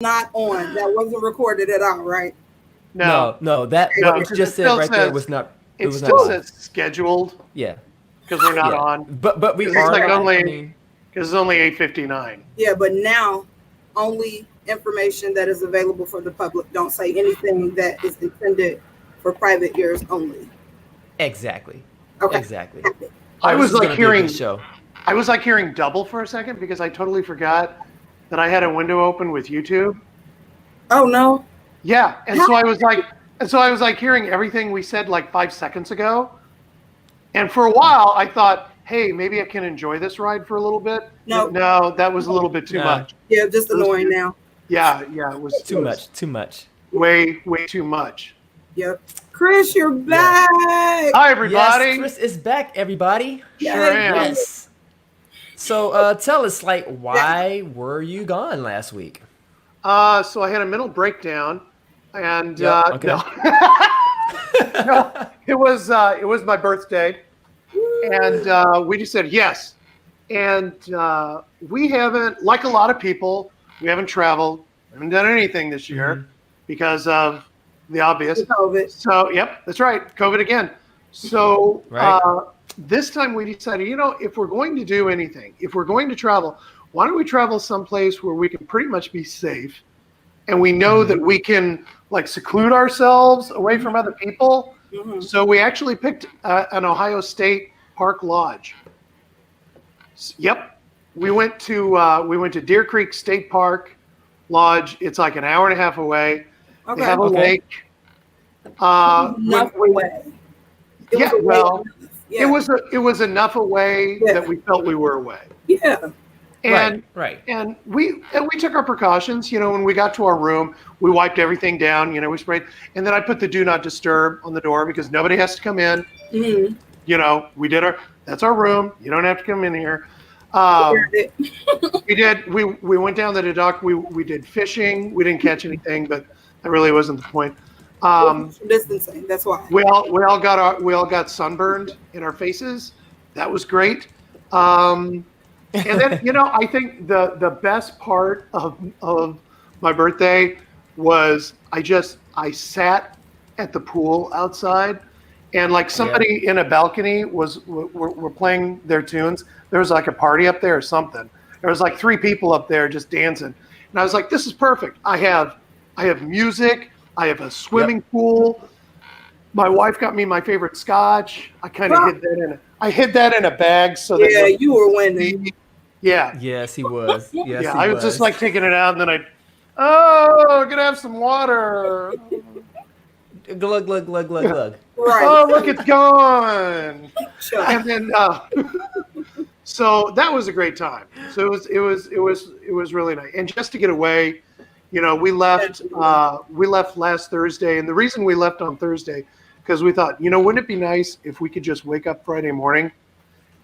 not on. That wasn't recorded at all, right? No, That no, what was because just said right there was not. It it was not still live. says scheduled Yeah, because we're not yeah. on. But we Because it's are like live. I only mean, because it's only 8:59. Yeah, but now only information that is available for the public. Don't say anything that is intended for private ears only. exactly, Okay. exactly. Got it. I Oh, this was is like gonna be a good hearing show. I was like hearing double for a second because I totally forgot that I had a window open with YouTube. Oh no. Yeah, and so I was like hearing everything we said like 5 seconds ago, and for a while I thought, hey, maybe I can enjoy this ride for a little bit. No. No, that was a little bit too Nah. much. Yeah, just annoying now. Yeah, it was Too much. Too much. way too much. Yep. Chris, you're back. Hi everybody. Yes, Chris is back. Everybody. Sure am. Yes. So tell us, like, why were you gone last week? So I had a mental breakdown, and Okay. no. No, it was my birthday, and we just said yes. And we haven't, like a lot of people, we haven't traveled, haven't done anything this year because of the obvious. COVID. So, yep, that's right, COVID again. So Right. this time we decided, if we're going to do anything, if we're going to travel, why don't we travel someplace where we can pretty much be safe, and we know that we can like seclude ourselves away from other people. So we actually picked an Ohio State Park Lodge. Yep, we went to Deer Creek State Park Lodge. It's like an hour and a half away. Okay. They have a lake. Enough away. It Yeah, was away well, enough. Yeah. it was enough away that we felt we were away. Yeah. And Right. and we took our precautions. When we got to our room, we wiped everything down. We sprayed, and then I put the do not disturb on the door because nobody has to come in. We did that's our room. You don't have to come in here. We went down to the dock. We did fishing. We didn't catch anything, but that really wasn't the point. Distancing. That's why. We all got sunburned in our faces. That was great. And then, I think the best part of my birthday was I sat at the pool outside, and like somebody in a balcony were playing their tunes. There was like a party up there or something. There was like 3 people up there just dancing, and I was like, "This is perfect. I have music. I have a swimming pool. My wife got me my favorite scotch. I kind of hid that in a bag so that you were winning. Yeah. Yes, he was. Yes, Yeah, he I was just like taking it out, and then I'm gonna have some water. glug glug glug glug glug. Right. Oh, look, it's gone. And then, so that was a great time. So it was really nice, and just to get away, we left last Thursday, and the reason we left on Thursday because we thought, wouldn't it be nice if we could just wake up Friday morning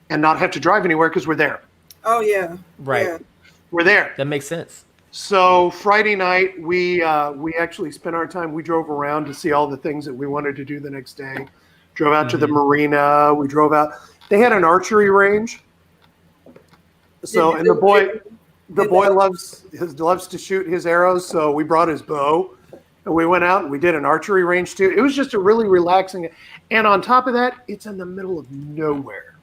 and not have to drive anywhere because we're there. Oh yeah. Right. Yeah. We're there. That makes sense. So Friday night, we actually spent our time. We drove around to see all the things that we wanted to do the next day. Drove out to the marina. We drove out. They had an archery range. So and the boy loves to shoot his arrows. So we brought his bow, and we went out and we did an archery range too. It was just a really relaxing. And on top of that, it's in the middle of nowhere.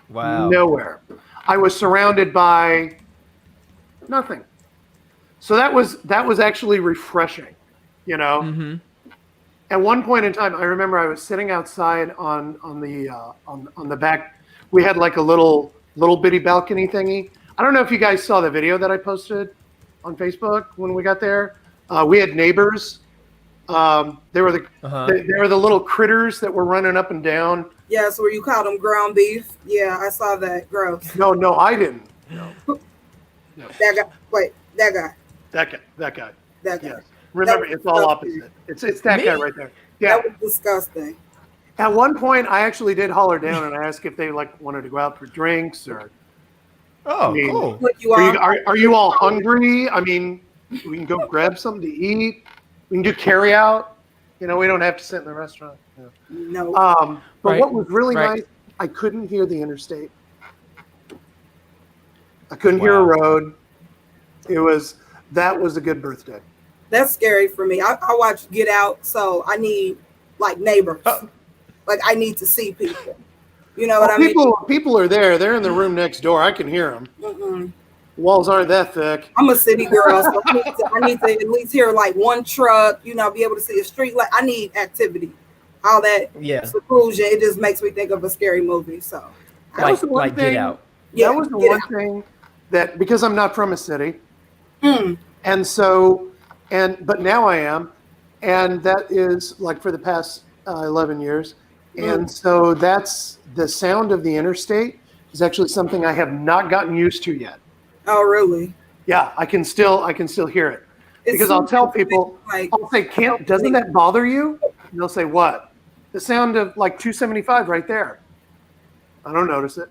Wow. Nowhere. I was surrounded by nothing. So that was actually refreshing, At one point in time, I remember I was sitting outside on the back. We had like a little bitty balcony thingy. I don't know if you guys saw the video that I posted on Facebook when we got there. We had neighbors. They were the little critters that were running up and down. Yeah, so where you call them ground beef. Yeah, I saw that. Gross. No, I didn't. No. That guy. Wait, that guy. That guy. That guy. Yes. Remember, it's all opposite. It's that guy right there. Yeah. That was disgusting. At one point, I actually did holler down and ask if they wanted to go out for drinks or. Oh, cool. Are you all hungry? I mean, we can go grab something to eat. We can do carry out. We don't have to sit in the restaurant. No. But what was really nice, I couldn't hear the interstate. I couldn't hear a road. It was That was a good birthday. That's scary for me. I watch Get Out, so I need like neighbors. Like I need to see people. You know what I mean? People are there. They're in the room next door. I can hear them. Mm-mm. Walls aren't that thick. I'm a city girl, so I need to at least hear like one truck. You know, be able to see a street. Like I need activity. All that seclusion. It just makes me think of a scary movie. So like Get Out. That was the one thing that, because I'm not from a city, and so, but now I am, and that is like for the past 11 years, and so that's the sound of the interstate is actually something I have not gotten used to yet. Oh, really? Yeah, I can still hear it, because I'll tell people, I'll say, doesn't that bother you? And they'll say, what? The sound of like 275 right there. I don't notice it.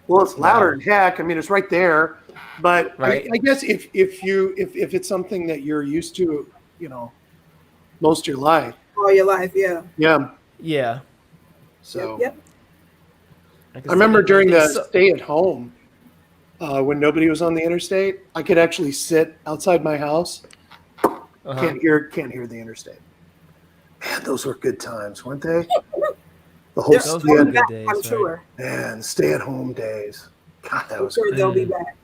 Well, it's louder than heck. I mean, it's right there. But I guess if it's something that you're used to, you know, most of your life. All your life, yeah. Yeah. Yeah. So Yep. I remember during the stay at home, when nobody was on the interstate, I could actually sit outside my house. Can't hear the interstate. Man, those were good times, weren't they? The whole those were good days, I'm sure. Man, stay-at-home days. God, that was sure great. They'll be back.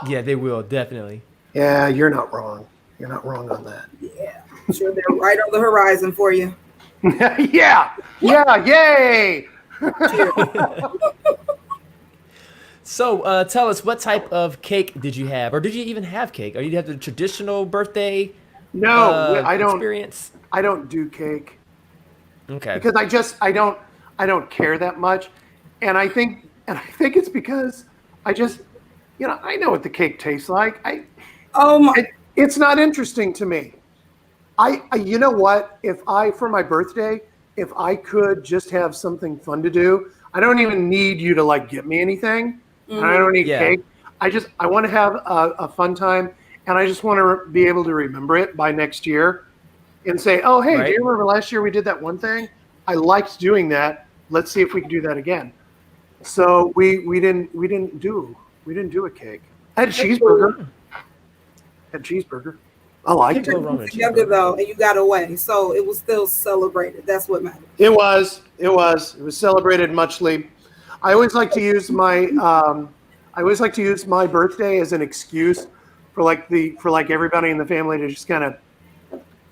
Yeah, they will, definitely. Yeah, you're not wrong. You're not wrong on that. Yeah, I'm sure they're right on the horizon for you. Yeah, yay! So, tell us, what type of cake did you have, or did you even have cake? Or did you have the traditional birthday? No, I don't. Experience? I don't do cake. Okay. Because I don't care that much, and I think it's because I just, you know, I know what the cake tastes like. It's not interesting to me. You know what? For my birthday, if I could just have something fun to do, I don't even need you to like get me anything. And I don't need cake. I want to have a fun time, and I just want to be able to remember it by next year. And say, oh, hey, do you remember last year we did that one thing? I liked doing that. Let's see if we can do that again. So we didn't do a cake. I had a cheeseburger. I liked it. Together though, and you got away, so it was still celebrated. That's what mattered. It was celebrated muchly. I always like to use my birthday as an excuse for everybody in the family to just kind of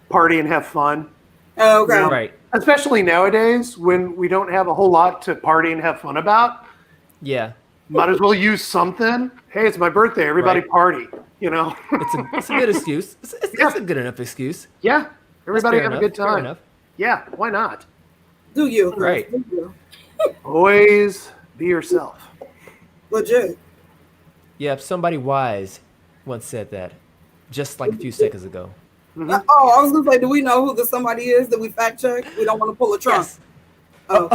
party and have fun. Oh, okay. You know? Right. Especially nowadays when we don't have a whole lot to party and have fun about. Yeah. Might as well use something. Hey, it's my birthday. Everybody party. You know. It's a good excuse. It's a good enough excuse. Yeah. Everybody have a good time. Fair enough. Yeah. Why not? Do you? Right. Do you? Always be yourself. Legit. Yeah. Somebody wise once said that, just like a few seconds ago. Mm-hmm. Oh, I was gonna say, do we know who the somebody is that we fact check? We don't want to pull a Trump. Yes. Oh.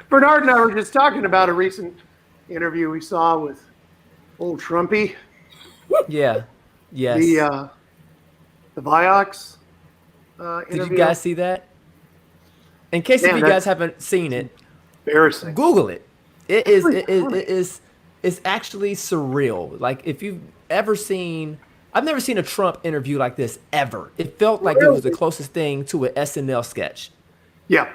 Bernard and I were just talking about a recent interview we saw with old Trumpy. Yeah. Yes. The Vioxx interview. Did you guys see that? In case if you guys haven't seen it, embarrassing. Google it. It is it's actually surreal. Like if you've ever seen. I've never seen a Trump interview like this ever. It felt like it was the closest thing to an SNL sketch. Yeah.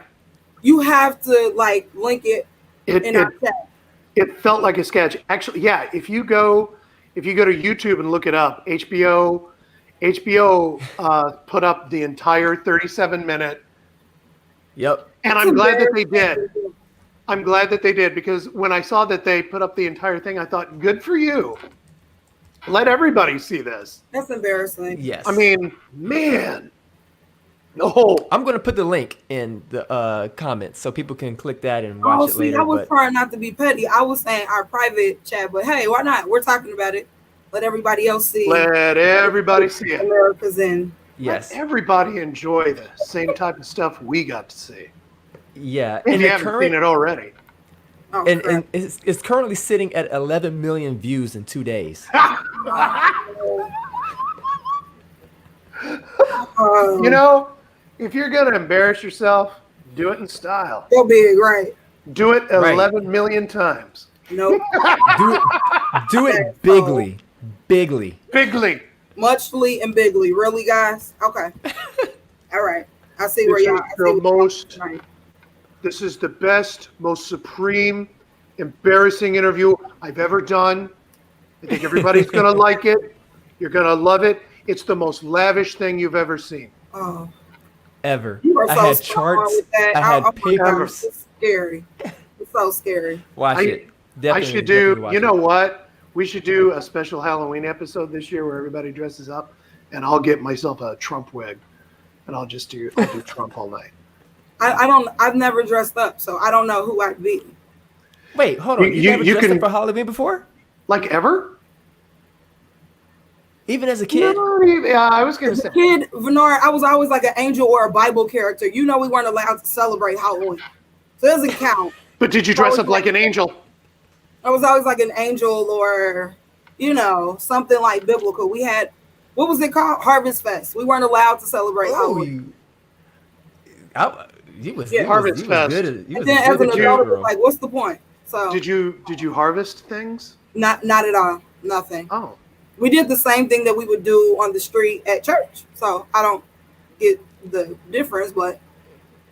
You have to like link it in our chat. It felt like a sketch. Actually, yeah. If you go to YouTube and look it up, HBO put up the entire 37-minute. Yep. And I'm glad that they did. I'm glad that they did, because when I saw that they put up the entire thing, I thought, good for you. Let everybody see this. That's embarrassing. Yes. I mean, man. No. I'm going to put the link in the comments so people can click that and watch it later. I was trying not to be petty. I was saying our private chat, but hey, why not? We're talking about it. Let everybody else see. Let everybody see it. America's in. Yes. Let everybody enjoy the same type of stuff we got to see. Yeah. If you haven't seen it already. Oh, and it's currently sitting at 11 million views in 2 days. You know, if you're going to embarrass yourself, do it in style. Go big, right? Do it 11 million times. Nope. Do it bigly. Bigly. Bigly. Muchly and bigly. Really, guys? Okay. All right. I see where y'all are. This is the best, most supreme, embarrassing interview I've ever done. I think everybody's going to like it. You're going to love it. It's the most lavish thing you've ever seen. Oh. Ever. I had charts. I had papers. It's scary. It's so scary. Watch it. Definitely, I should do, you know what? We should do a special Halloween episode this year where everybody dresses up, and I'll get myself a Trump wig, and I'll do Trump all night. I've never dressed up, so I don't know who I'd be. Wait, hold on. You never dressed up for Halloween before? Like ever? Even as a kid? Yeah, I was going to say. As a kid, Venard, I was always like an angel or a Bible character. You know we weren't allowed to celebrate Halloween. So it doesn't count. But did you dress up like an angel? I was always like an angel or, something like biblical. We had, what was it called? Harvest Fest. We weren't allowed to celebrate Halloween. Harvest Fest. And then as an adult, it was like, what's the point? So did you harvest things? Not at all. Nothing. Oh. We did the same thing that we would do on the street at church. So I don't get the difference, but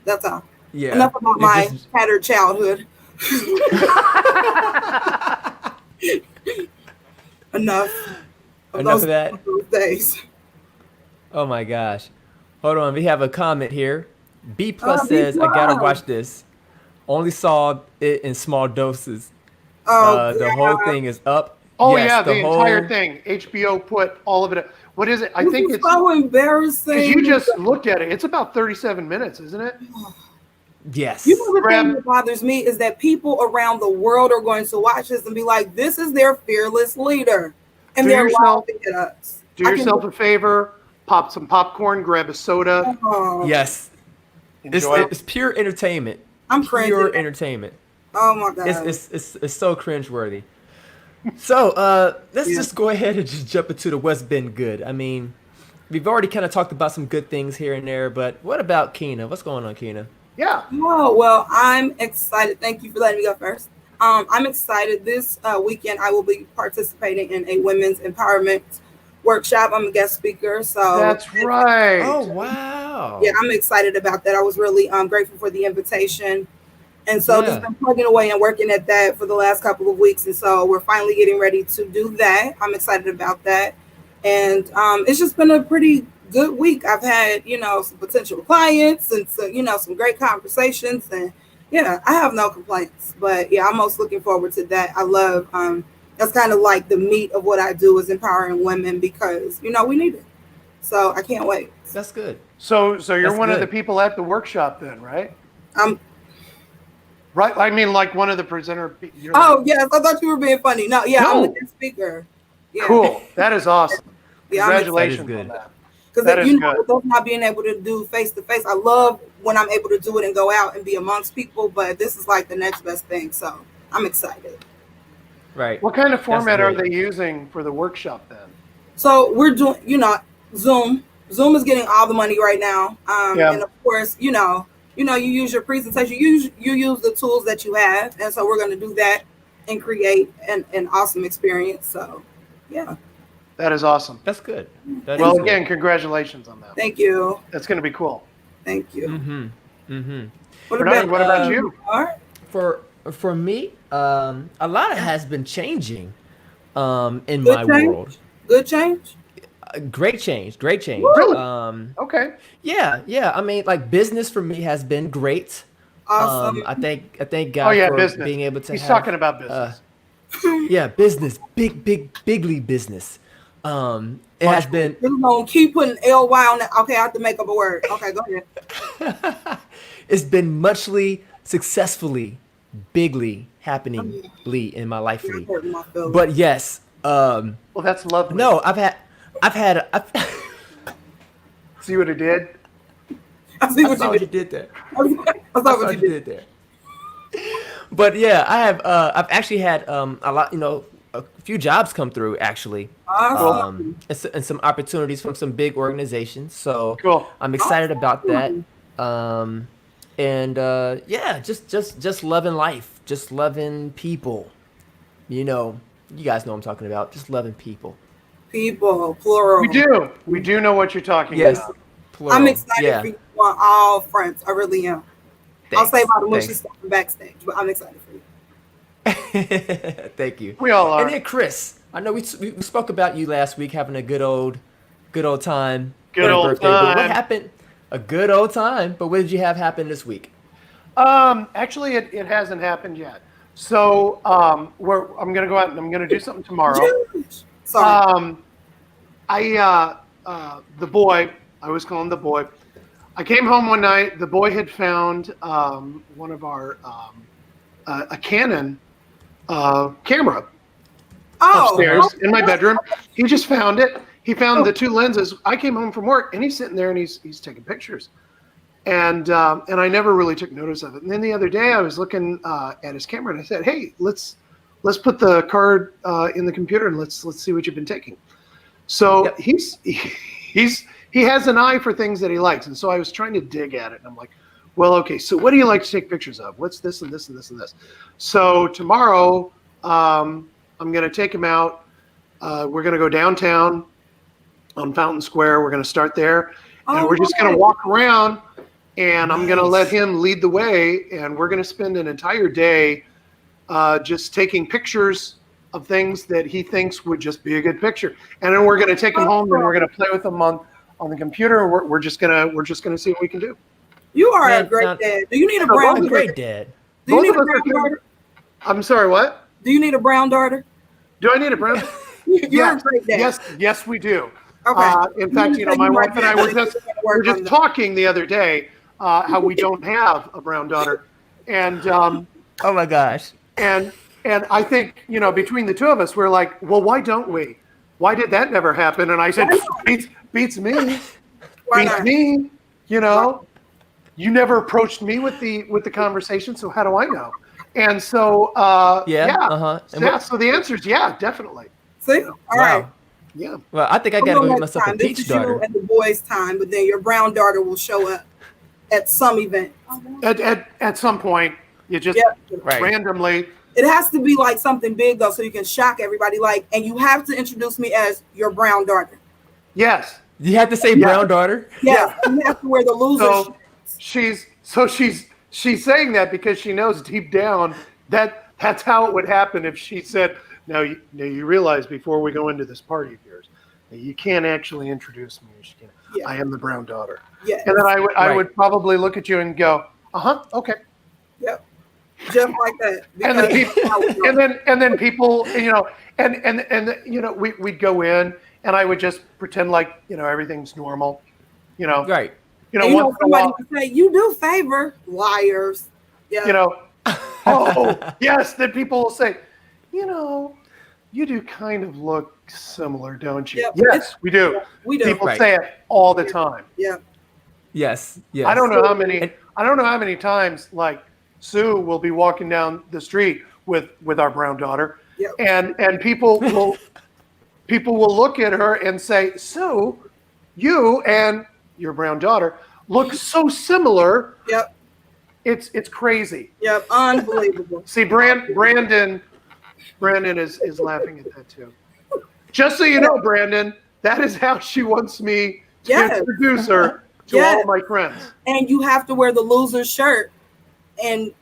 that's all. Yeah. Enough about my tattered childhood. Enough of that. Those days. Oh my gosh. Hold on. We have a comment here. B+ says, I gotta watch this. Only saw it in small doses. The whole thing is up. Oh, yes, the entire thing. HBO put all of it up. What is it? I think it's so embarrassing. You just looked at it. It's about 37 minutes, isn't it? Yes. You know the thing that bothers me is that people around the world are going to watch this and be like, this is their fearless leader. And they're laughing at us. Do yourself a favor, pop some popcorn, grab a soda. Yes. It's pure entertainment. I'm crazy. Pure entertainment. Oh my God. It's so cringeworthy. So let's just go ahead and just jump into the What's Been Good. I mean, we've already kind of talked about some good things here and there, but what about Keena? What's going on, Keena? Yeah. Oh, well, I'm excited. Thank you for letting me go first. I'm excited. This weekend, I will be participating in a women's empowerment workshop. I'm a guest speaker. So that's right. Oh, wow. Yeah, I'm excited about that. I was really grateful for the invitation. And so just been plugging away and working at that for the last couple of weeks. And so we're finally getting ready to do that. I'm excited about that. And it's just been a pretty good week. I've had, some potential clients and some great conversations. And I have no complaints. But I'm most looking forward to that. I love that's kind of like the meat of what I do is empowering women because, we need it. So I can't wait. That's good. So you're one of the people at the workshop then, right? Right, I mean, like one of the presenter. Yes, I thought you were being funny. No, I'm a guest speaker. Yeah. Cool, that is awesome. Congratulations on that. Because with us not being able to do face to face, I love when I'm able to do it and go out and be amongst people. But this is like the next best thing, so I'm excited. Right. What kind of format are they using for the workshop then? So we're doing, Zoom. Zoom is getting all the money right now, and of course, you use your presentation. You use the tools that you have. And so we're going to do that and create an awesome experience. So, yeah. That is awesome. That's good. Again, congratulations on that. Thank you. That's going to be cool. Thank you. Mm-hmm. Mm-hmm. What about you? For me, a lot has been changing in my world. Good change? Great change. Really? Okay. Yeah. I mean, like business for me has been great. Awesome. I thank God for business. being able to. He's talking about business. Business, bigly business. It has been. You're gonna keep putting ly on that. Okay, I have to make up a word. Okay, go ahead. It's been muchly, successfully, bigly happeningly in my life. But yes. Well, that's lovely. No, I've had. See what it did? I see what you did there. I saw what you did there. But yeah, I've actually had a lot, a few jobs come through actually. Awesome. And some opportunities from some big organizations. So cool. I'm excited about that. Just loving life, just loving people. you guys know what I'm talking about. Just loving people. People, plural. We do know what you're talking Yes, about. plural. I'm excited for you on all fronts. I really am. I'll say about the mushy stuff backstage, but I'm excited for you. Thank you. We all are. And then Chris, I know we spoke about you last week having a good old time. Good old birthday, time. But what happened? A good old time. But what did you have happen this week? Actually, it hasn't happened yet. So I'm gonna go out and I'm gonna do something tomorrow. Sorry. The boy, I always call him the boy. I came home one night. The boy had found one of our a Canon camera upstairs in my bedroom. He just found it. He found the two lenses. I came home from work and he's sitting there and he's taking pictures. And I never really took notice of it. And then the other day I was looking at his camera and I said, "Hey, let's put the card in the computer and let's see what you've been taking." So he has an eye for things that he likes. And so I was trying to dig at it and I'm like, well, okay, so what do you like to take pictures of? What's this and this and this and this? So tomorrow I'm going to take him out. We're going to go downtown on Fountain Square. We're going to start there and we're just going to walk around and I'm going to let him lead the way. And we're going to spend an entire day just taking pictures of things that he thinks would just be a good picture. And then we're going to take him home and we're going to play with them on the computer. And we're just going to see what we can do. You are a great dad. Do you need a brown daughter? Great dad. Do you need a brown daughter? I'm sorry, what? Do you need a brown daughter? Do I need a brown? You're a great dad. Yes, we do. Okay. In fact, my wife and I were just talking the other day how we don't have a brown daughter, and oh my gosh, and I think between the two of us, we're like, well, why don't we? Why did that never happen? And I said, beats me, beats me. You never approached me with the conversation, so how do I know? And so So the answer is definitely. See, all right. Yeah. Well, I think I gotta go get myself a peach daughter. You and the boys' time, but then your brown daughter will show up at some event. At some point, you just randomly. It has to be like something big though, so you can shock everybody. And you have to introduce me as your brown daughter. Yes. You have to say brown daughter. Yes. You have to wear the loser. She's saying that because she knows deep down that's how it would happen if she said, Now you realize before we go into this party of yours, that you can't actually introduce me. I am the brown daughter. Yeah. And then I would probably look at you and go, okay. Yep. Just like that. And then people, we'd go in and I would just pretend like, everything's normal, Right. Somebody would say, "You do favor liars." Yeah. Oh yes. Then people will say, you do kind of look similar, don't you? Yep. Yes, we do. Yeah, we do. People say it all the time. Yeah. Yes. I don't know how many times like Sue will be walking down the street with our brown daughter, and people will look at her and say, "Sue, you and your brown daughter look so similar." Yep. It's crazy. Yep. Unbelievable. See, Brandon is laughing at that too. Just so you know, Brandon, that is how she wants me to introduce her to all my friends. And you have to wear the loser shirt and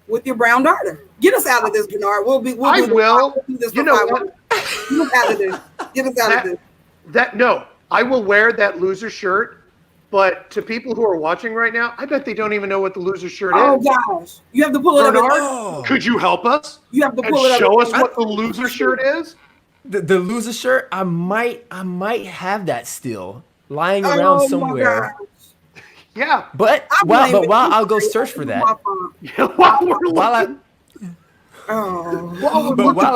with your brown daughter. Get us out of this, Bernard. We'll do this. You know what? Get us out of this. Get us out of this. No, I will wear that loser shirt. But to people who are watching right now, I bet they don't even know what the loser shirt is. Oh gosh, you have to pull it up. Could you help us? You have to pull it up. Show us what the loser shirt is. The loser shirt, I might have that still lying around somewhere. Yeah, but while I'll go search for that. While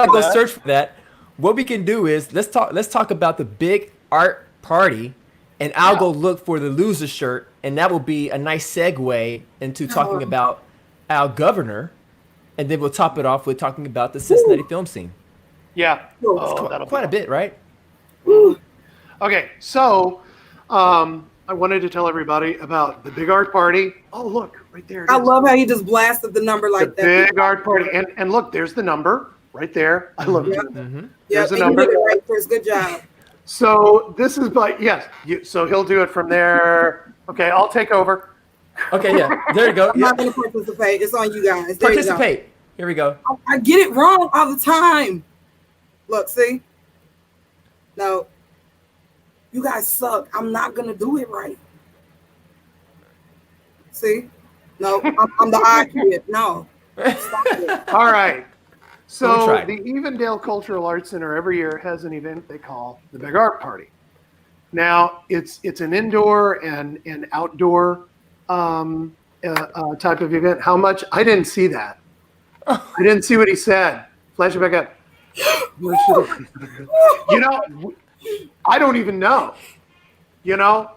I go search for that, what we can do is let's talk about the big art party. And I'll go look for the loser shirt, and that will be a nice segue into talking about our governor, and then we'll top it off with talking about the Cincinnati film scene. Yeah, that'll quite a bit, right? Okay, so I wanted to tell everybody about the big art party. Oh, look, right there. I love how you just blasted the number like that. The big art party, and look, there's the number right there. I love Yep. doing that. Mm-hmm. There's a You number. did it right, Chris. Good job. So this is yes. So he'll do it from there. Okay, I'll take over. Okay, yeah. There you go. I'm Yeah. not going to participate. It's on you guys. There you go. Participate. Here we go. I get it wrong all the time. Look, see? No. You guys suck. I'm not going to do it right. See? No, I'm the odd kid. No. Stop it. All right. We'll So try. the Evendale Cultural Arts Center every year has an event they call the Big Art Party. Now it's an indoor and outdoor type of event. How much? I didn't see that. I didn't see what he said. Flash it back up. You know, I don't even know. You know,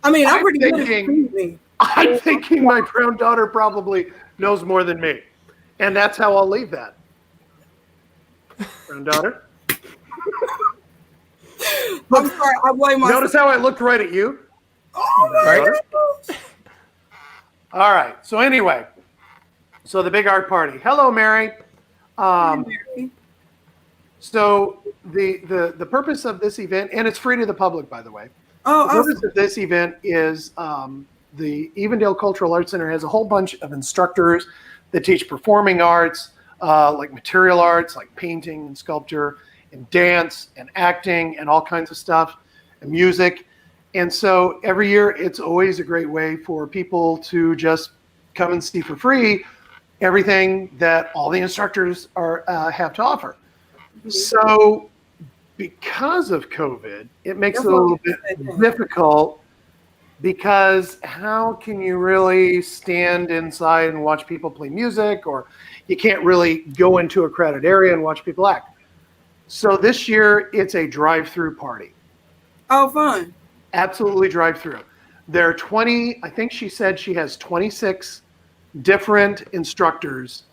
I mean, I'm I'm pretty good at thinking- choosing. I'm thinking my brown daughter probably knows more than me, and that's how I'll leave that. Brown daughter. I'm sorry. I blame myself. Notice how I looked right at you? Oh, Right? All right. So anyway, so the Big Art Party. Hello, Mary. So the purpose of this event, and it's free to the public, by the way. Oh, The purpose awesome. of this event is the Evendale Cultural Arts Center has a whole bunch of instructors that teach performing arts, like material arts, like painting and sculpture, and dance and acting and all kinds of stuff, and music. And so every year, it's always a great way for people to just come and see for free everything that all the instructors have to offer. So because of COVID, it makes it a little bit difficult, because how can you really stand inside and watch people play music, or you can't really go into a crowded area and watch people act. So this year, it's a drive-through party. Oh, fun. Absolutely drive-through. There are 20, I think she said she has 26 different instructors,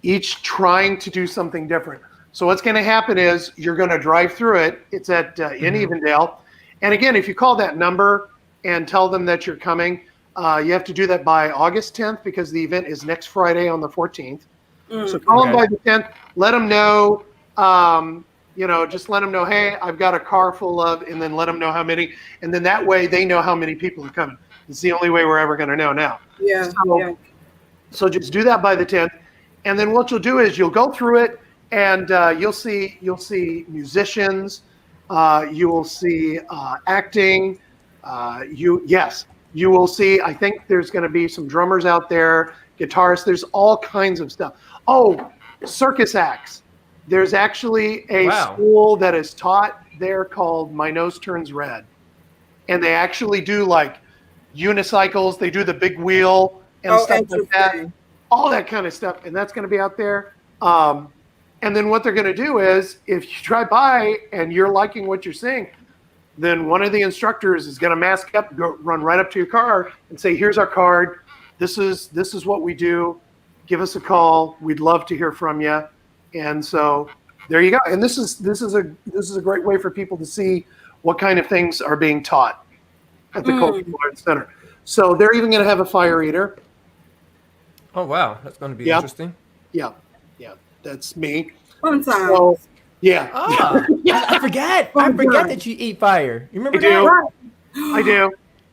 each trying to do something different. So what's going to happen is you're going to drive through it. It's at in Evendale. And again, if you call that number and tell them that you're coming, you have to do that by August 10th, because the event is next Friday on the 14th. So call them by the 10th. Let them know, just let them know, hey, I've got a car full of, and then let them know how many. And then that way they know how many people are coming. It's the only way we're ever going to know now. Yeah. So just do that by the 10th. And then what you'll do is you'll go through it, and you'll see musicians, you will see acting, you will see, I think there's going to be some drummers out there, guitarists, there's all kinds of stuff. Oh, circus acts. There's actually a school that is taught there called My Nose Turns Red. And they actually do like unicycles, they do the big wheel and stuff like that. All that kind of stuff. And that's going to be out there. And then what they're going to do is, if you drive by and you're liking what you're seeing, then one of the instructors is going to mask up, run right up to your car and say, here's our card. This is what we do. Give us a call. We'd love to hear from you. And so there you go. And this is a great way for people to see what kind of things are being taught at the Cultural Arts Center. So they're even going to have a fire eater. Oh, wow. That's going to be interesting. Yeah. That's me. Fun time. So, yeah. I forget. I forget that you eat fire. You remember that? I do.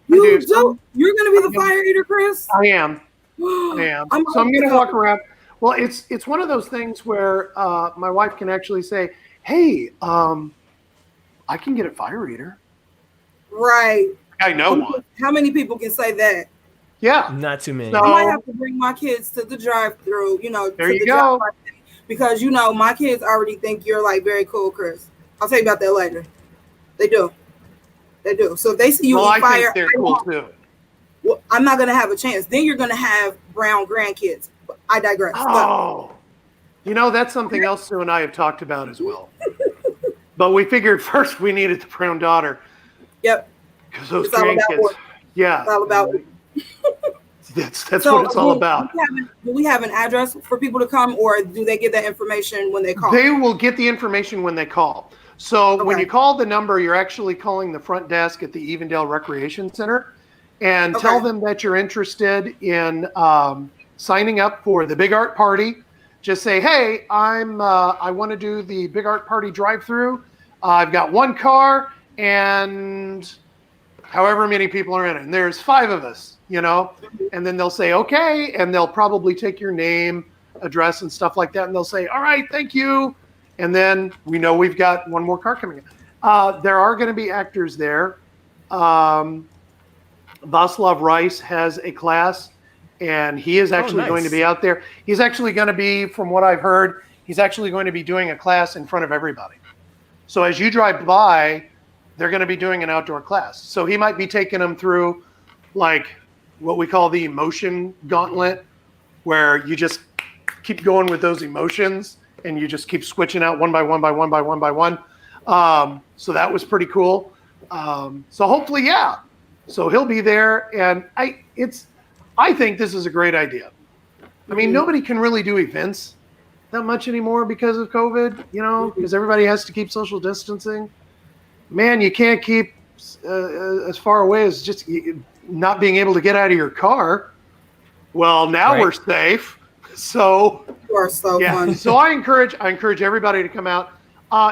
You do? You're going to be the fire eater, Chris? I am. So I'm going to walk around. Well, it's one of those things where my wife can actually say, hey, I can get a fire eater. Right. I know one. How many people can say that? Yeah. Not too many. So, I might have to bring my kids to the drive-through, there you go. Because, my kids already think you're like very cool, Chris. I'll tell you about that later. They do. So if they see you eat fire, I think they're cool too. Well, I'm not going to have a chance. Then you're going to have brown grandkids. But I digress. Oh, that's something else Sue and I have talked about as well. But we figured first we needed the brown daughter. Yep. Because those grandkids. It's all about That's what it's all about. Do we have an address for people to come, or do they get that information when they call? They will get the information when they call. So when you call the number, you're actually calling the front desk at the Evendale Recreation Center, and tell them that you're interested in signing up for the Big Art Party. just say, hey, I want to do the Big Art Party drive-through. I've got one car and however many people are in it. And there's 5 of us, and then they'll say, okay. And they'll probably take your name, address and stuff like that. And they'll say, all right, thank you. And then we know we've got one more car coming in. There are going to be actors there. Vaslav Rice has a class, and he is actually going to be out there. He's actually going to be, from what I've heard, he's actually going to be doing a class in front of everybody. So as you drive by, they're going to be doing an outdoor class. So he might be taking them through like what we call the emotion gauntlet, where you just keep going with those emotions and you just keep switching out one by one by one by one by one. So that was pretty cool. So hopefully, yeah. So he'll be there, and I think this is a great idea. I mean, nobody can really do events that much anymore because of COVID, because everybody has to keep social distancing. Man, you can't keep as far away as just not being able to get out of your car. Well, now we're safe. So you are so fun. So I encourage everybody to come out.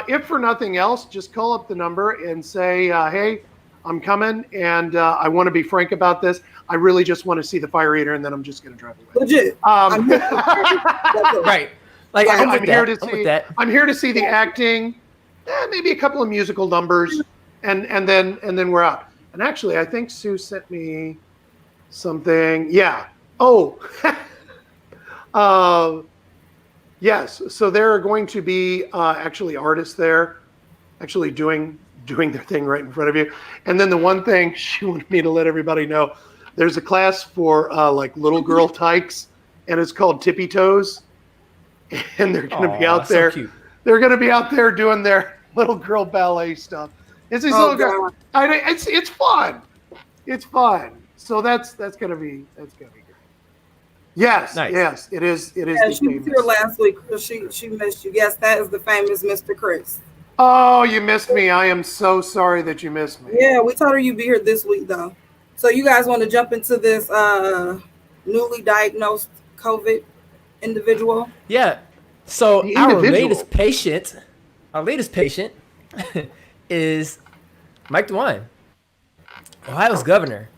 If for nothing else, just call up the number and say, hey, I'm coming, and I want to be frank about this. I really just want to see the Fire Eater, and then I'm just going to drive away. Legit. Right. Like I'm here to see the acting, maybe a couple of musical numbers, and then we're out. And actually, I think Sue sent me something. Yeah. Oh. Yes. So there are going to be actually artists there, actually doing their thing right in front of you. And then the one thing she wanted me to let everybody know, there's a class for like little girl tykes, and it's called Tippy Toes. And they're going to be out there. So they're going to be out there doing their little girl ballet stuff. It's these little girls. It's fun. It's fun. So that's going to be great. Yes, nice. Yes, it is. It is. Yeah, she was here last week. She missed you. Yes, that is the famous Mr. Chris. Oh, you missed me. I am so sorry that you missed me. Yeah, we told her you'd be here this week, though. So you guys want to jump into this newly diagnosed COVID individual? Yeah. So our latest patient is Mike DeWine, Ohio's governor.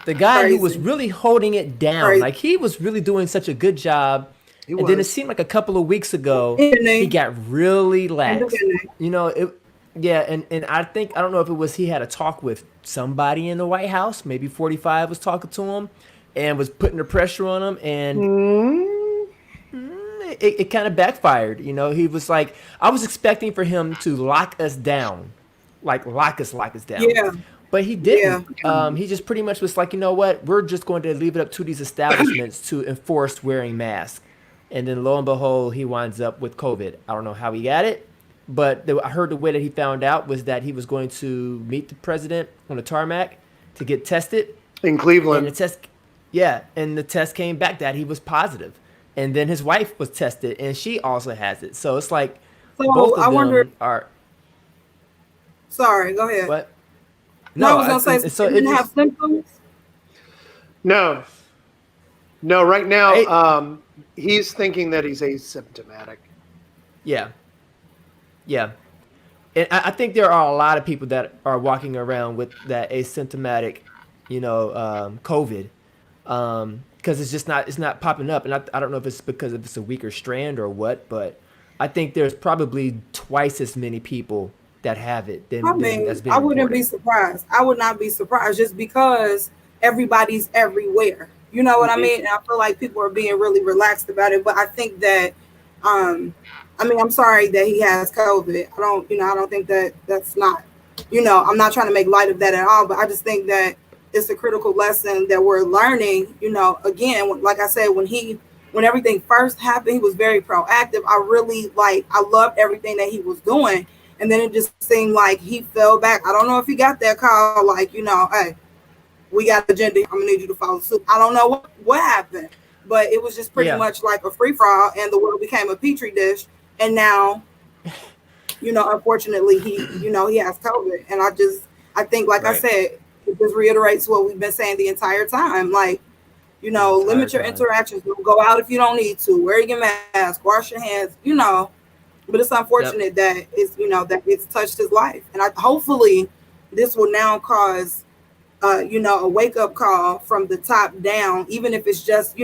The guy who was really holding it down. Like, he was really doing such a good job. And then it seemed like a couple of weeks ago, he got really lax. And I don't know if it was he had a talk with somebody in the White House. Maybe 45 was talking to him and was putting the pressure on him. And it kind of backfired. He was like, I was expecting for him to lock us down. Like, lock us down. Yeah. But he didn't. Yeah. He just pretty much was like, you know what? We're just going to leave it up to these establishments to enforce wearing masks. And then lo and behold, he winds up with COVID. I don't know how he got it, but I heard the way that he found out was that he was going to meet the president on the tarmac to get tested. In Cleveland. And the test came back that he was positive. And then his wife was tested, and she also has it. So it's like both of them are... Sorry, go ahead. What? No, I was going to say, he didn't have symptoms? No. Right now, he's thinking that he's asymptomatic. Yeah. And I think there are a lot of people that are walking around with that asymptomatic, COVID, because it's not popping up. And I don't know if it's because it's a weaker strand or what, but I think there's probably twice as many people that have it. I wouldn't be surprised. I would not be surprised just because everybody's everywhere. You know what I mean? And I feel like people are being really relaxed about it. But I think that, I'm sorry that he has COVID. I don't think that's not, I'm not trying to make light of that at all. But I just think that it's a critical lesson that we're learning. Again, like I said, when everything first happened, he was very proactive. I loved everything that he was doing. And then it just seemed like he fell back. I don't know if he got that call, like, hey, we got the agenda. I'm going to need you to follow suit. I don't know what happened, but it was just pretty much like a free-for-all, and the world became a petri dish. And now, unfortunately, he has COVID. And I think, like I said, it just reiterates what we've been saying the entire time. Like, Limit your interactions. Don't go out if you don't need to. Wear your mask, wash your hands, But it's unfortunate that it's touched his life. And hopefully this will now cause, a wake up call from the top down, even if it's just,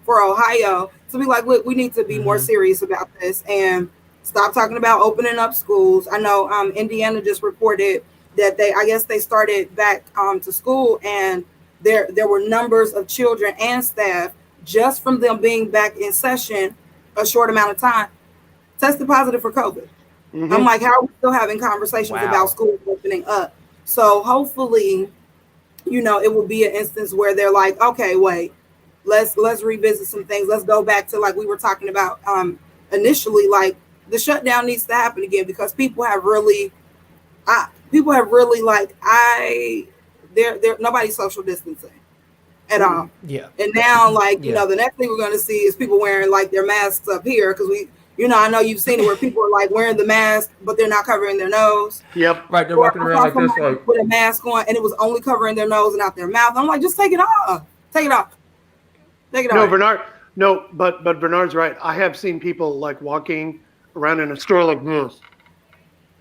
for Ohio to be like, look, we need to be more serious about this and stop talking about opening up schools. I know Indiana just reported that they started back to school, and there were numbers of children and staff just from them being back in session a short amount of time tested positive for COVID. I'm like, how are we still having conversations about schools opening up? So hopefully, it will be an instance where they're like, okay, wait, let's revisit some things. Let's go back to like we were talking about initially, like the shutdown needs to happen again, because people have really like nobody's social distancing at all. Yeah. And now like, the next thing we're going to see is people wearing like their masks up here, because I know you've seen it where people are like wearing the mask, but they're not covering their nose. Yep. Right. They're walking around like this, like with a mask on, and it was only covering their nose and not their mouth. I'm like, just take it off. Take it off. Take it off. No, Bernard. No, but Bernard's right. I have seen people like walking around in a store like this.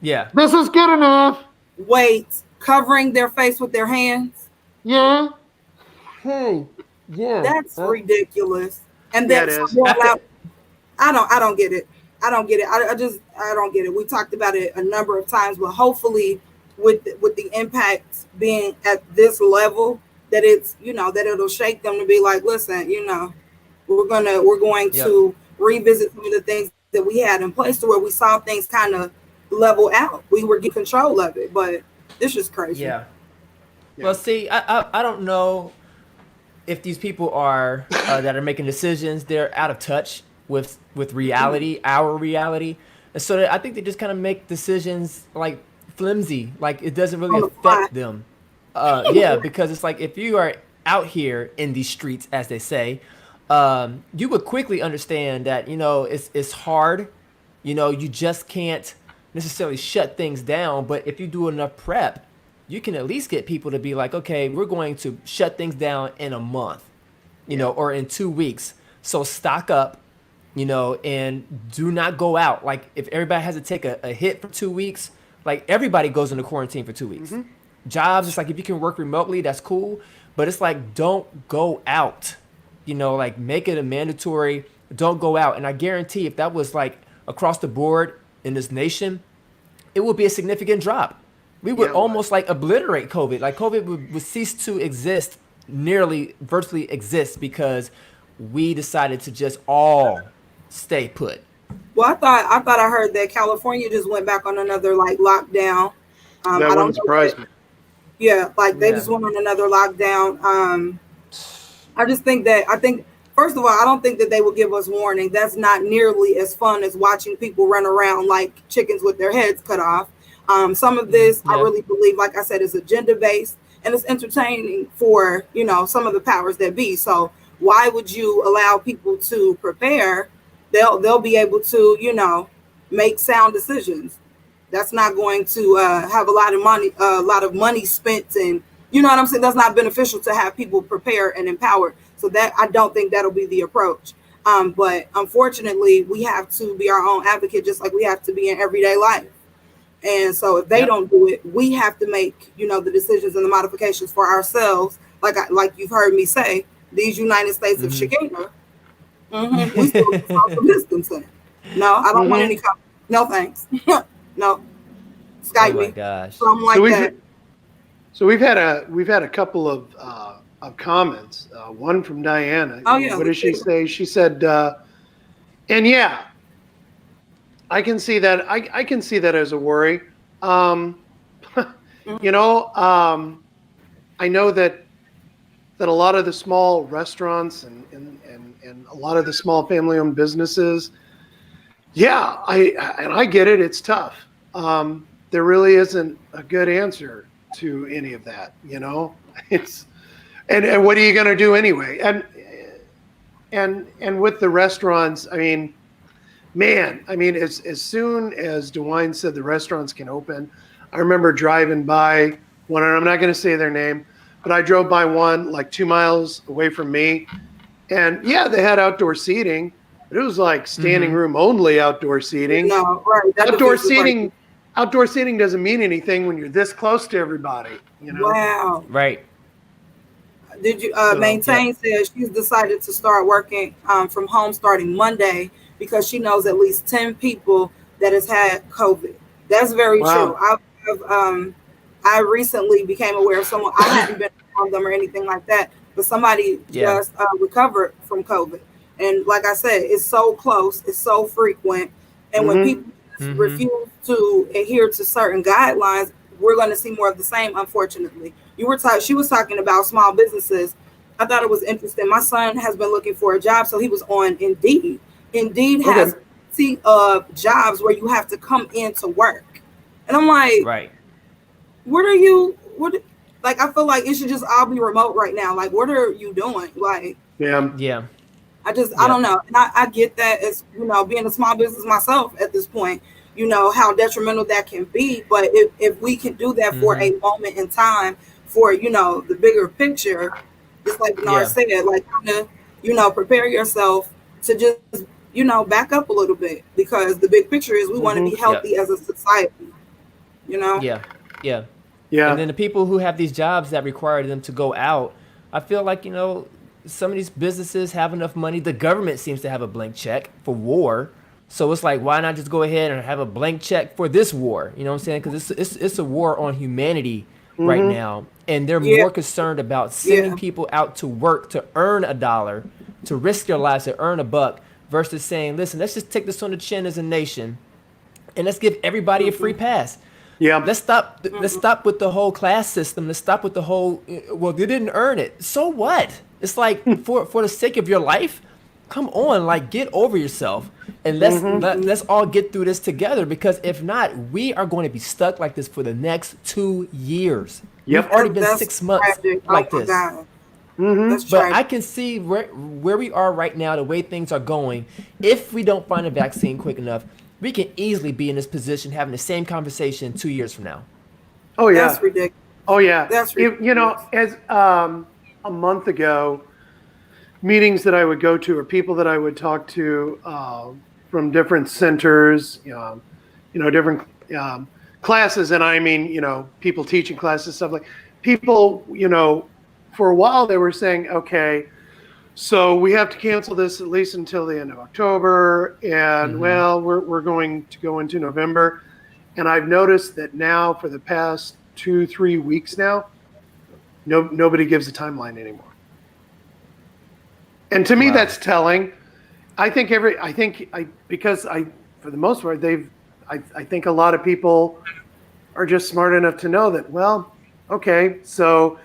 Yeah. This is good enough. Wait, covering their face with their hands? Yeah. Hey. Yeah. That's ridiculous. And then I don't get it. I don't get it. I don't get it. We talked about it a number of times, but hopefully with the impact being at this level, that it's, that it'll shake them to be like, listen, we're going to revisit some of the things that we had in place to where we saw things kind of level out. We were getting control of it, but this is crazy. Yeah. Well, see, I don't know if these people are that are making decisions, they're out of touch with reality, our reality. And so I think they just kind of make decisions like flimsy, like it doesn't really affect them. Because it's like if you are out here in these streets, as they say, you would quickly understand that, it's hard. You just can't necessarily shut things down. But if you do enough prep, you can at least get people to be like, okay, we're going to shut things down in a month, or in 2 weeks. So stock up, and do not go out. Like if everybody has to take a hit for 2 weeks, like everybody goes into quarantine for 2 weeks. Jobs, it's like if you can work remotely, that's cool. But it's like, don't go out, like make it a mandatory, don't go out. And I guarantee if that was like across the board in this nation, it would be a significant drop. We would almost like obliterate COVID. Like COVID would cease to exist, nearly virtually exist, because we decided to just all stay put. Well, I thought I heard that California just went back on another like lockdown. That wouldn't surprise me. Yeah, like they just went on another lockdown. I think first of all, I don't think that they will give us warning. That's not nearly as fun as watching people run around like chickens with their heads cut off. Some of this, I really believe, like I said, is agenda based, and it's entertaining for some of the powers that be. So why would you allow people to prepare? They'll be able to make sound decisions. That's not going to have a lot of money spent, and you know what I'm saying. That's not beneficial to have people prepare and empowered. So that I don't think that'll be the approach. But unfortunately, we have to be our own advocate, just like we have to be in everyday life. And so if they don't do it, we have to make the decisions and the modifications for ourselves. Like you've heard me say, these United States of Chicago. We still social distancing. No, I don't want any. No thanks. No, Skype me. Oh my gosh. Something like that. So we've had a couple of comments. One from Diana. Oh yeah. What did she say? She said, and yeah, I can see that. I can see that as a worry. I know that a lot of the small restaurants and a lot of the small family-owned businesses, I get it. It's tough. There really isn't a good answer to any of that. It's and what are you going to do anyway? And with the restaurants, I mean, as soon as DeWine said the restaurants can open, I remember driving by one, and I'm not going to say their name, but I drove by one like 2 miles away from me, and yeah, they had outdoor seating, but it was like standing room only outdoor seating. No, right. Outdoor seating doesn't mean anything when you're this close to everybody, you know? Wow. Right. Did you Maintain says she's decided to start working from home starting Monday because she knows at least 10 people that has had COVID. That's very true. I recently became aware of someone, I hadn't been around them or anything like that, but somebody just recovered from COVID. And like I said, it's so close, it's so frequent. And when people refuse to adhere to certain guidelines, we're going to see more of the same, unfortunately. She was talking about small businesses. I thought it was interesting. My son has been looking for a job, so he was on Indeed. Indeed has jobs where you have to come in to work. And I'm like, right. Like, I feel like it should just all be remote right now. Like, what are you doing? Like, yeah. I don't know. And I get that as, being a small business myself at this point, how detrimental that can be. But if we can do that for a moment in time for, the bigger picture, just like Bernard said, like, prepare yourself to just, back up a little bit, because the big picture is we want to be healthy as a society, Yeah. And then the people who have these jobs that require them to go out, I feel like, some of these businesses have enough money. The government seems to have a blank check for war. So it's like, why not just go ahead and have a blank check for this war? You know what I'm saying? Because it's a war on humanity right now. And they're more concerned about sending people out to work to earn $1, to risk their lives to earn $1, versus saying, listen, let's just take this on the chin as a nation and let's give everybody a free pass. Yeah. Let's stop with the whole class system. Let's stop with the whole, well, you didn't earn it. So what? It's like, for the sake of your life, come on, like, get over yourself. And let's all get through this together, because if not, we are going to be stuck like this for the next 2 years. Yep. We've already been 6 months like this. But I can see where we are right now, the way things are going. If we don't find a vaccine quick enough, we can easily be in this position having the same conversation 2 years from now. Oh, yeah. That's ridiculous. Oh, yeah. That's ridiculous. As a month ago, meetings that I would go to, or people that I would talk to from different centers, different classes. And I mean, people teaching classes, stuff like people, for a while they were saying, okay, so we have to cancel this at least until the end of October. And well, we're going to go into November. And I've noticed that now for the past 2-3 weeks now, nobody gives a timeline anymore. And to me, that's telling. Because for the most part, I think a lot of people are just smart enough to know that, well, okay, so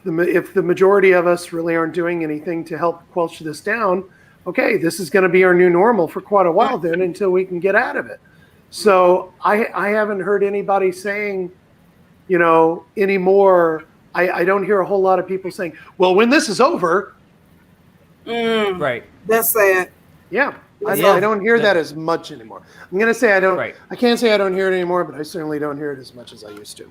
if the majority of us really aren't doing anything to help quench this down, okay, this is going to be our new normal for quite a while then, until we can get out of it. So I haven't heard anybody saying, anymore. I don't hear a whole lot of people saying, well, when this is over. Right. That's sad. Yeah. I don't hear that as much anymore. I'm going to say I can't say I don't hear it anymore, but I certainly don't hear it as much as I used to.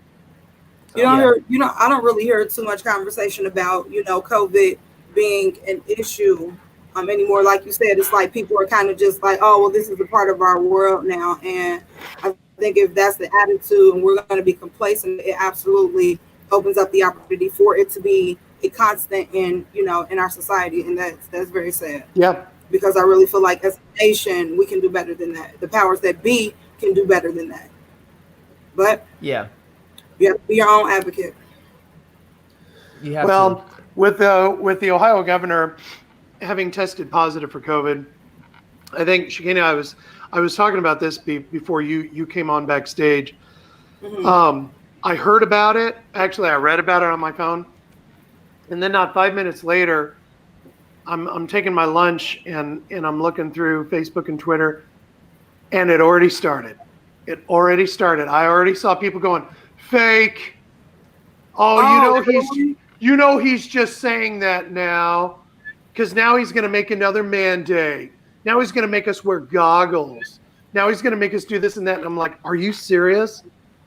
I don't really hear too much conversation about, COVID being an issue anymore. Like you said, it's like people are kind of just like, oh, well, this is a part of our world now. And I think if that's the attitude and we're going to be complacent, it absolutely opens up the opportunity for it to be a constant in our society. And that's very sad. Yeah. Because I really feel like as a nation, we can do better than that. The powers that be can do better than that. But you have to be your own advocate. With the Ohio governor having tested positive for COVID, I think, Shekinah, I was talking about this before you came on backstage. I heard about it. Actually, I read about it on my phone, and then not 5 minutes later, I'm taking my lunch and I'm looking through Facebook and Twitter, and it already started. I already saw people going, fake. He's just saying that now, because now he's going to make another mandate. Now he's going to make us wear goggles. Now he's going to make us do this and that. And I'm like, are you serious?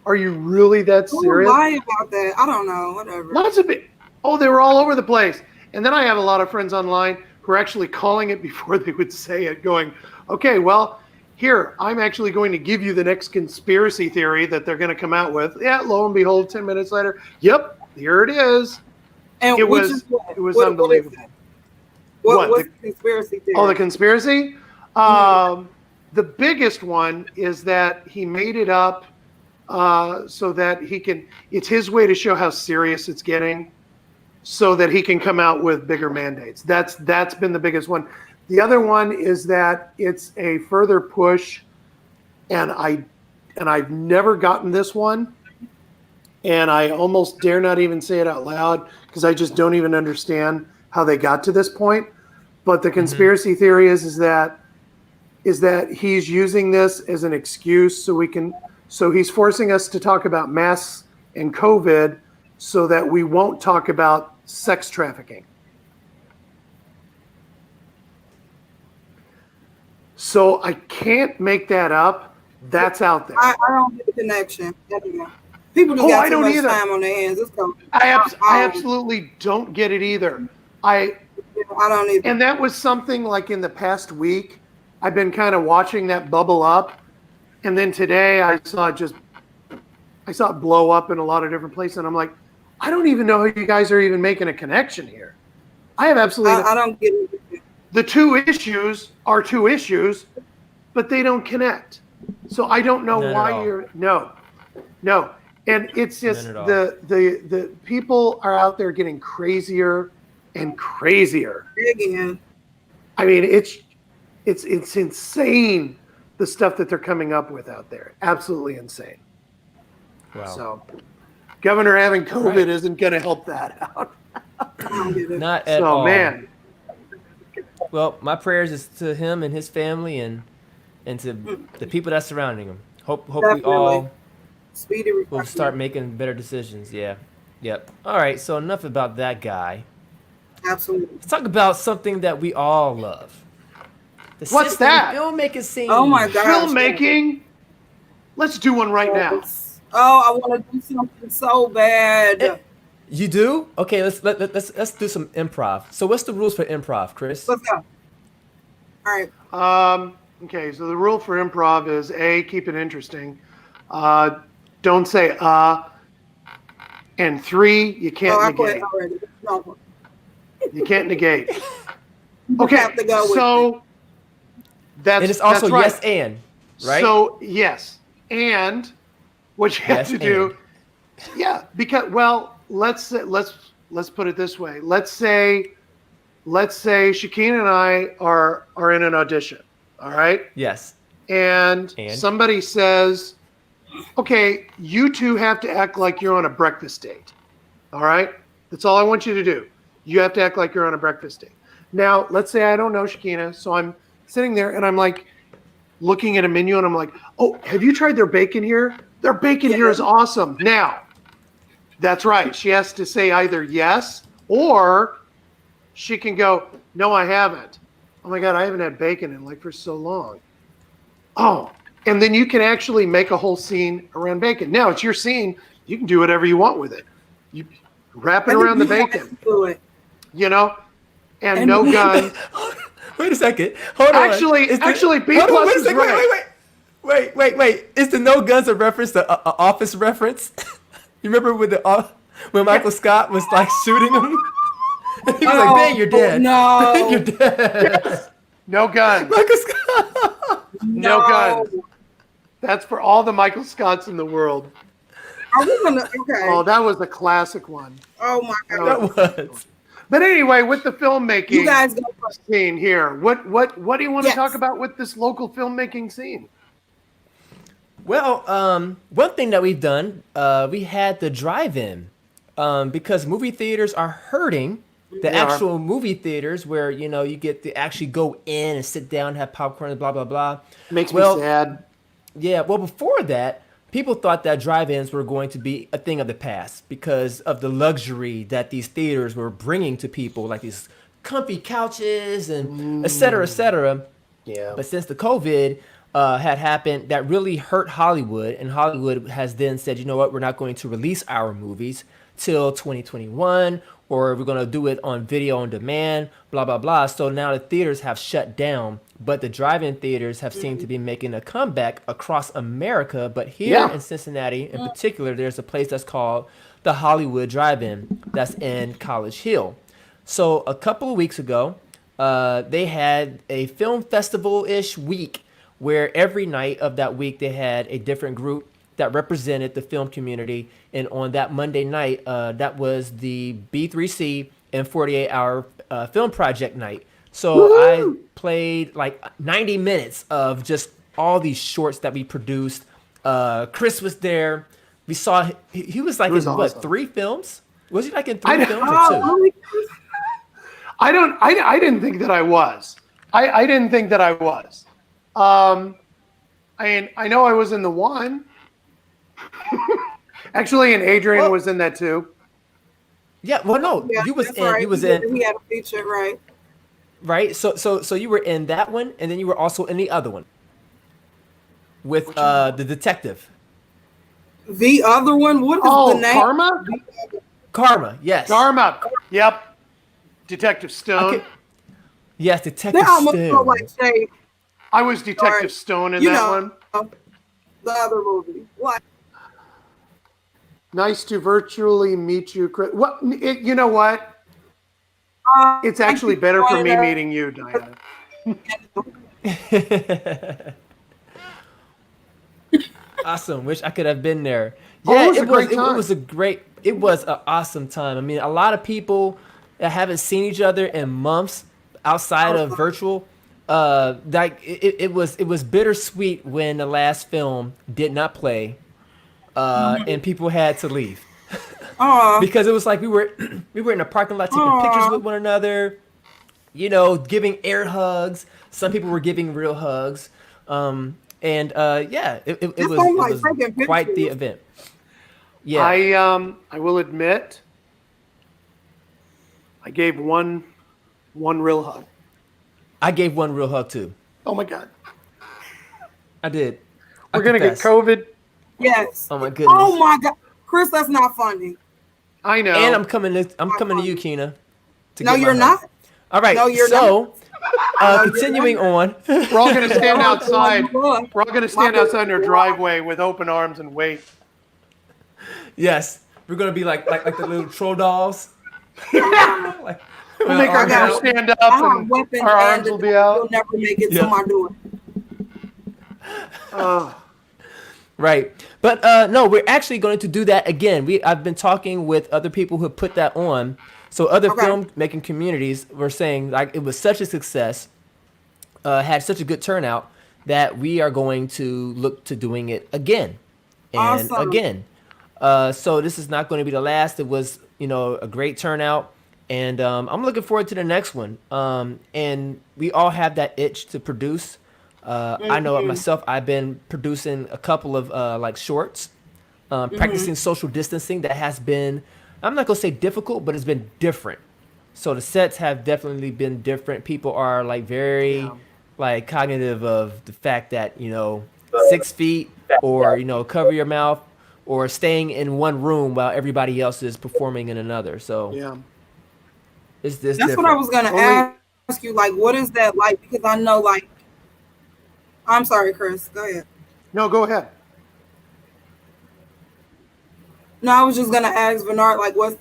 Are you really that Who serious? lie about that? I don't know. Whatever. Lots of it. Oh, they were all over the place. And then I have a lot of friends online who are actually calling it before they would say it, going, okay, well, here, I'm actually going to give you the next conspiracy theory that they're going to come out with. Yeah, lo and behold, 10 minutes later, yep, here it is. And It was unbelievable. What's the conspiracy theory? Oh, the conspiracy? The biggest one is that he made it up so that he can, it's his way to show how serious it's getting so that he can come out with bigger mandates. That's been the biggest one. The other one is that it's a further push, and I've never gotten this one, and I almost dare not even say it out loud because I just don't even understand how they got to this point. But the conspiracy theory is that he's using this as an excuse so he's forcing us to talk about masks and COVID so that we won't talk about sex trafficking. So I can't make that up. That's out there. I don't get the connection. People just got too much time on their hands. I absolutely don't get it either. I don't either. And that was something like in the past week, I've been kind of watching that bubble up. And then today I saw it blow up in a lot of different places. And I'm like, I don't even know how you guys are even making a connection here. I have absolutely. I don't get it. The two issues are two issues, but they don't connect. So I don't know why you're no. And it's just the people are out there getting crazier and crazier. Again. I mean, it's insane the stuff that they're coming up with out there. Absolutely insane. Wow. So Governor having COVID isn't going to help that out. Not at all. So man. Well, my prayers is to him and his family and to the people that surrounding him. Hope we all will start making better decisions. Yeah. Yep. All right. So enough about that guy. Absolutely. Let's talk about something that we all love. What's that? Filmmaking scene. Oh my gosh. Filmmaking? Let's do one right now. Oh, I want to do something so bad. You do? Okay, let's do some improv. So what's the rules for improv, Chris? Let's go. All right. Okay, so the rule for improv is A, keep it interesting. Don't say and 3, you can't negate. No. You can't negate. Okay, have to go with that's and it's also right. Yes and, right? So yes, and what you have to do, yeah, because let's put it this way. Let's say Shakina and I are in an audition. All right. Yes. And somebody says, okay, you two have to act like you're on a breakfast date. All right. That's all I want you to do. You have to act like you're on a breakfast date. Now, let's say I don't know Shakina, so I'm sitting there and I'm like looking at a menu and I'm like, oh, have you tried their bacon here? Their bacon here is awesome. Now, that's right. She has to say either yes or she can go, no, I haven't. Oh my God, I haven't had bacon in for so long. Oh, and then you can actually make a whole scene around bacon. Now it's your scene. You can do whatever you want with it. You wrap it around the bacon. And no gun. Wait a second. Hold on. Actually, B plus is right. Wait. Is the no guns a reference to Office reference? You remember when Michael Scott was shooting him? He was like, "Man, you're dead." No, you're dead. Yes. No guns. Michael Scott. No guns. That's for all the Michael Scotts in the world. Are we gonna? Okay. Oh, that was a classic one. Oh my God. That was. But anyway, with the filmmaking you guys go scene here, what do you want to talk about with this local filmmaking scene? Well, one thing that we've done, we had the drive-in because movie theaters are hurting. The actual movie theaters where, you get to actually go in and sit down, have popcorn and blah, blah, blah. Makes me sad. Yeah, well, before that, people thought that drive-ins were going to be a thing of the past because of the luxury that these theaters were bringing to people, like these comfy couches and et cetera, et cetera. Yeah. But since the COVID, had happened that really hurt Hollywood, and Hollywood has then said, you know what, we're not going to release our movies till 2021, or we're going to do it on video on demand, blah blah blah. So now the theaters have shut down, but the drive-in theaters have seemed to be making a comeback across America. But here in Cincinnati in particular, there's a place that's called the Hollywood Drive-In that's in College Hill. So a couple of weeks ago, they had a film festival-ish week where every night of that week they had a different group that represented the film community. And on that Monday night, that was the B3C and 48-hour film project night. So I played like 90 minutes of just all these shorts that we produced. Chris was there. We saw he was like in awesome. What, 3 films? Was he like in 3 films or 2? I didn't think that I was. I didn't think that I was. I know I was in the one. Actually, and Adrian was in that too. Yeah, well, no, you was in. Right. You was in. He had a feature, right? Right. So you were in that one, and then you were also in the other one with the detective. The other one. What is the name? Karma. Karma. Yes. Karma. Yep. Detective Stone. Yes, Detective They almost Stone. felt like Shay. I was Detective Stone in that one. The other movie. What? Nice to virtually meet you, Chris. What? You know what? It's actually better for me meeting you, Diana. Awesome. Wish I could have been there. Oh, Yeah, it was a great time. It was an awesome time. I mean, a lot of people that haven't seen each other in months outside of virtual. It was bittersweet when the last film did not play, and people had to leave. Because it was like we were in a parking lot taking pictures with one another, you know, giving air hugs. Some people were giving real hugs. It was quite the event. Yeah. I will admit, I gave one real hug. I gave one real hug too. Oh my God. I did. We're going to get COVID. Yes. Oh my goodness. Oh my God. Chris, that's not funny. I know. And I'm coming to you, Keena. No, you're not. All right. No, you're not. Continuing on. We're all going to stand outside. We're all going to stand outside in our driveway with open arms and wait. Yes. We're going to be like the little troll dolls. We'll make our arms stand up and our arms will be out. You'll never make it to my door. Right. But no, we're actually going to do that again. I've been talking with other people who put that on. So other filmmaking communities were saying like it was such a success, had such a good turnout that we are going to look to doing it again and again. So this is not going to be the last. It was, a great turnout. And I'm looking forward to the next one. And we all have that itch to produce. I know it myself. I've been producing a couple of shorts, practicing social distancing. That has been, I'm not gonna say difficult, but it's been different. So the sets have definitely been different. People are very cognitive of the fact that 6 feet or cover your mouth or staying in one room while everybody else is performing in another. So it's this. That's what I was gonna ask you. Like, what is that like? Because I know I'm sorry, Chris. Go ahead. No, go ahead. No, I was just gonna ask Bernard,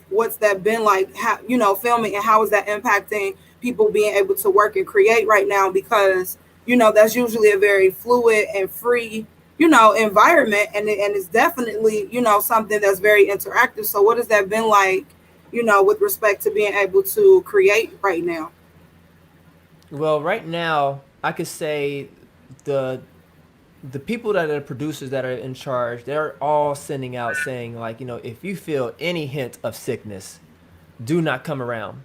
what's that been like? How filming and how is that impacting people being able to work and create right now? Because that's usually a very fluid and free environment, and it's definitely something that's very interactive. So what has that been like? With respect to being able to create right now? Well, right now I could say the people that are producers that are in charge, they're all sending out saying if you feel any hint of sickness, do not come around.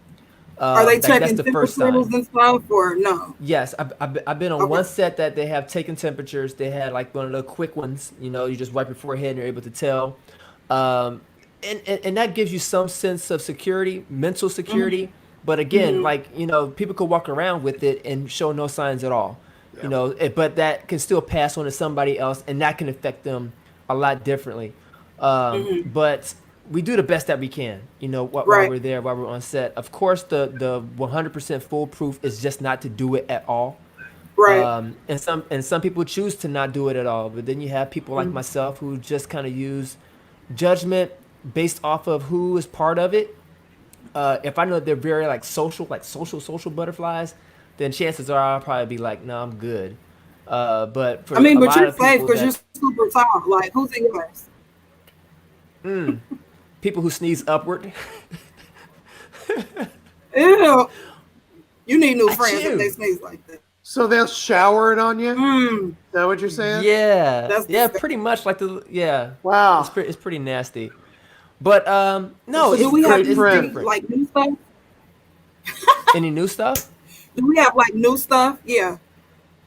Are they checking that's the first time. And stuff or no? Yes, I've been on one set that they have taken temperatures. They had one of the quick ones. You just wipe your forehead and you're able to tell. And that gives you some sense of security, mental security. But again, people could walk around with it and show no signs at all. You know, but that can still pass on to somebody else, and that can affect them a lot differently. But we do the best that we can, you know, while Right. we're there, while we're on set. Of course, the 100% foolproof is just not to do it at all. Right. And some people choose to not do it at all. But then you have people like myself who just kind of use judgment based off of who is part of it. If I know they're very like social butterflies, then chances are I'll probably be like, no, I'm good. But for I mean, a but lot you're of safe people because you're that super tall. Like, who's in yours? people who sneeze upward, Ew. You need new friends if Achoo. they sneeze like that. So they'll shower it on you? Mm, Is that what you're saying? yeah, that's yeah, disgusting. pretty much like the yeah. Wow. It's pretty nasty. But no, So do we have great any friend. different. like new stuff? Any new stuff Do we have like new stuff? Yeah.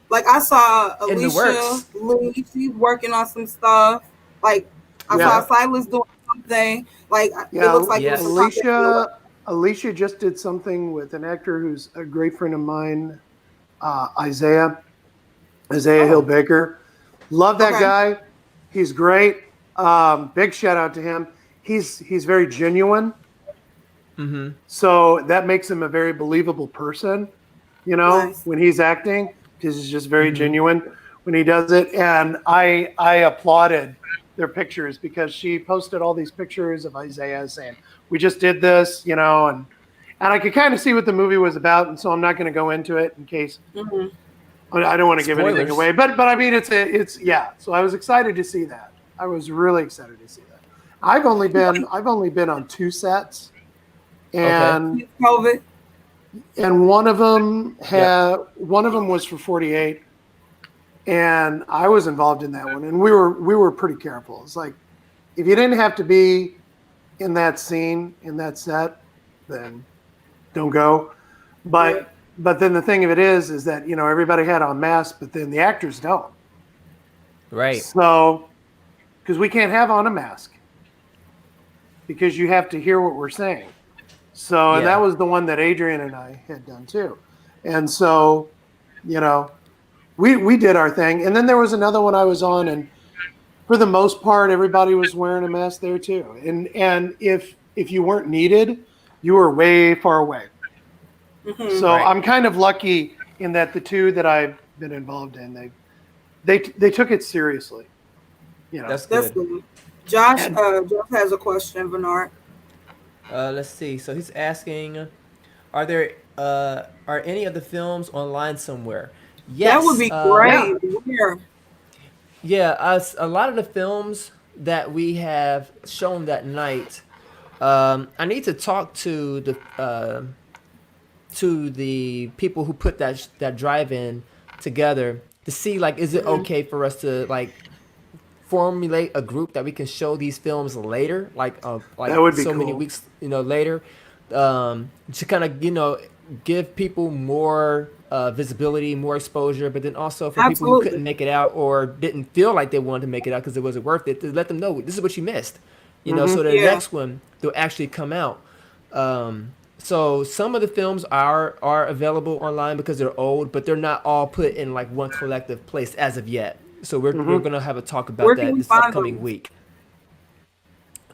Like I saw in the Alicia works? Lee, she's working on some stuff. Like I Yeah. saw Silas doing something. Like it Yeah, looks like Yes. there's some content in the works. Alicia just did something with an actor who's a great friend of mine, Isaiah Hill Baker. Love that Okay. guy. He's great. Big shout out to him. He's very genuine. So that makes him a very believable person, you know, Nice. when he's acting, because he's just very genuine when he does it. And I applauded their pictures because she posted all these pictures of Isaiah saying, we just did this, you know, and I could kind of see what the movie was about. And so I'm not going to go into it in case I don't want to give anything Spoilers. away, but I mean, it's yeah. So I was excited to see that. I was really excited to see that. I've only been on 2 sets. And COVID. and one of them was for 48, and I was involved in that one, and we were pretty careful. It's like if you didn't have to be in that scene in that set, then don't go. But then the thing of it is that you know everybody had on masks, but then the actors don't. Right. So because we can't have on a mask because you have to hear what we're saying. So, and Yeah. that was the one that Adrian and I had done too. And so, you know, we did our thing. And then there was another one I was on, and for the most part, everybody was wearing a mask there too. And if you weren't needed, you were way far away. So Right. I'm kind of lucky in that the 2 that I've been involved in, they took it seriously. You know, That's That's good. good. Josh has a question, Bernard. Let's see. So he's asking, are any of the films online somewhere? Yes. That would be great. Where? Yeah. A lot of the films that we have shown that night. I need to talk to the people who put that drive-in together to see like is it okay for us to like formulate a group that we can show these films later, like That would be so many cool. weeks, you know, later, to kind of, you know, give people more visibility, more exposure, but then also for people who Absolutely. couldn't make it out or didn't feel like they wanted to make it out because it wasn't worth it, to let them know this is what you missed, you know, so the Yeah. next one they'll actually come out. So some of the films are available online because they're old, but they're not all put in like one collective place as of yet. So we're gonna have a talk about Where can that we this find upcoming them? week.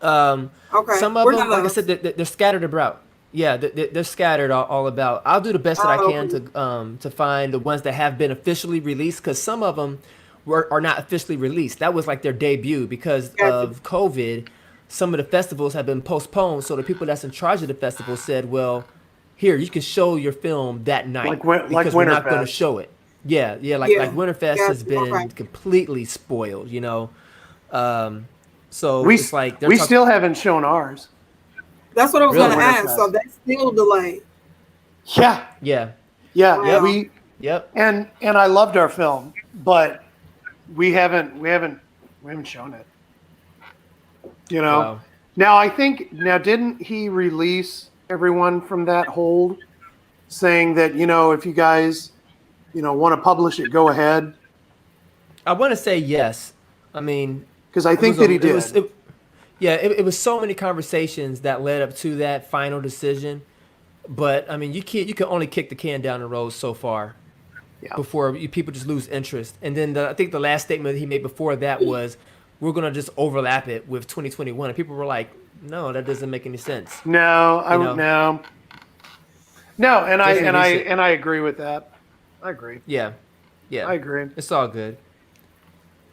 Okay. Some of We're them, like I gonna- said, they're scattered about. Yeah, they're scattered all about. I'll do the best that I can to find the ones that have been officially released, because some of them are not officially released. That was like their debut because Gotcha. of COVID. Some of the festivals have been postponed, so the people that's in charge of the festival said, "Well, here you can show your film that night because we're not going to Winterfest. show it." Yeah, like Winterfest has been Okay. completely spoiled, you know. So we it's like they're we talk- still haven't shown ours. That's what I was Really? going to ask. Winterfest. So that's still delayed. Yeah, yeah, Wow. we yep. and I loved our film, but we haven't shown it. You know. Wow. Now didn't he release everyone from that hold, saying that you know if you guys, you know, want to publish it, go ahead? I want to say yes. I mean, Because I think it was that he did. it was so many conversations that led up to that final decision. But I mean, you can only kick the can down the road so far. before people just lose interest. And then I think the last statement he made before that was, we're going to just overlap it with 2021. And people were like, no, that doesn't make any sense. No, no. No, and I agree with that. I agree. Yeah. I agree. It's all good.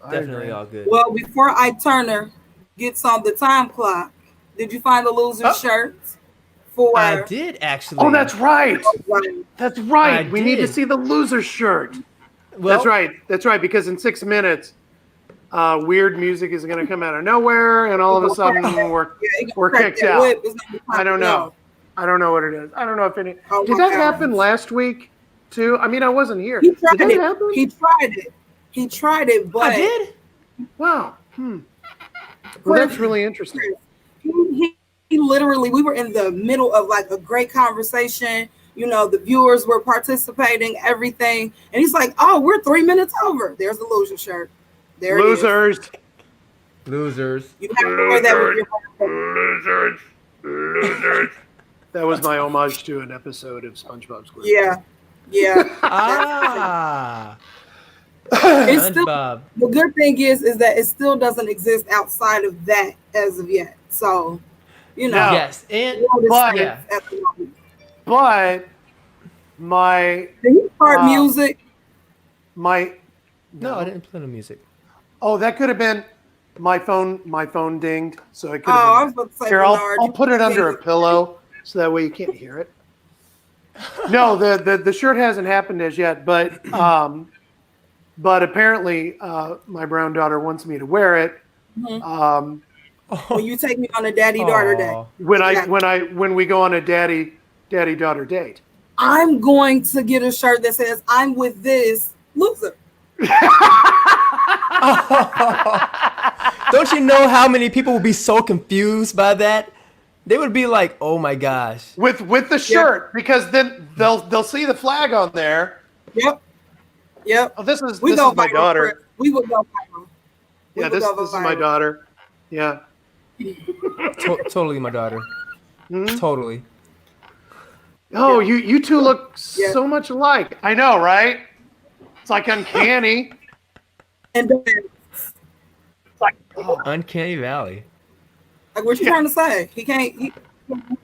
Definitely all good. Well, before Ike Turner gets on the time clock, did you find the loser shirts? I did actually. Oh, that's right. That's right. We need to see the loser shirt. Well, That's right. Because in 6 minutes, weird music is going to come out of nowhere, and all of a sudden we're kicked out. I don't know. I don't know what it is. I don't know if any. Did that happen last week too? I mean, I wasn't here. Did that happen? He tried it, but I did. Wow. Well, that's really interesting. He literally, we were in the middle of like a great conversation. You know, the viewers were participating, everything. And he's like, oh, we're 3 minutes over. There's the loser shirt. There Losers. It is. Losers. You have to wear that with your Losers. That was my homage to an episode of SpongeBob SquarePants. Yeah. It's still, the good thing is that it still doesn't exist outside of that as of yet. So, you know. Yes. But my. Did you start music? No, I didn't play the music. Oh, that could have been my phone. My phone dinged, so it could. I was about to say, here, I'll put it under a pillow so that way you can't hear it. No, the shirt hasn't happened as yet, but apparently my brown daughter wants me to wear it. When you take me on a daddy-daughter day. When we go on a daddy-daughter date. I'm going to get a shirt that says, I'm with this loser. Don't you know how many people will be so confused by that? They would be like, "Oh my gosh!" With the shirt, because then they'll see the flag on there. Yep. Oh, this is my daughter. We would go viral. This is my daughter. Yeah. Totally my daughter. Mm-hmm. Totally. Oh, you two look so much alike. I know, right? It's like uncanny. And it's like uncanny valley. Like, what you trying to say? He can't.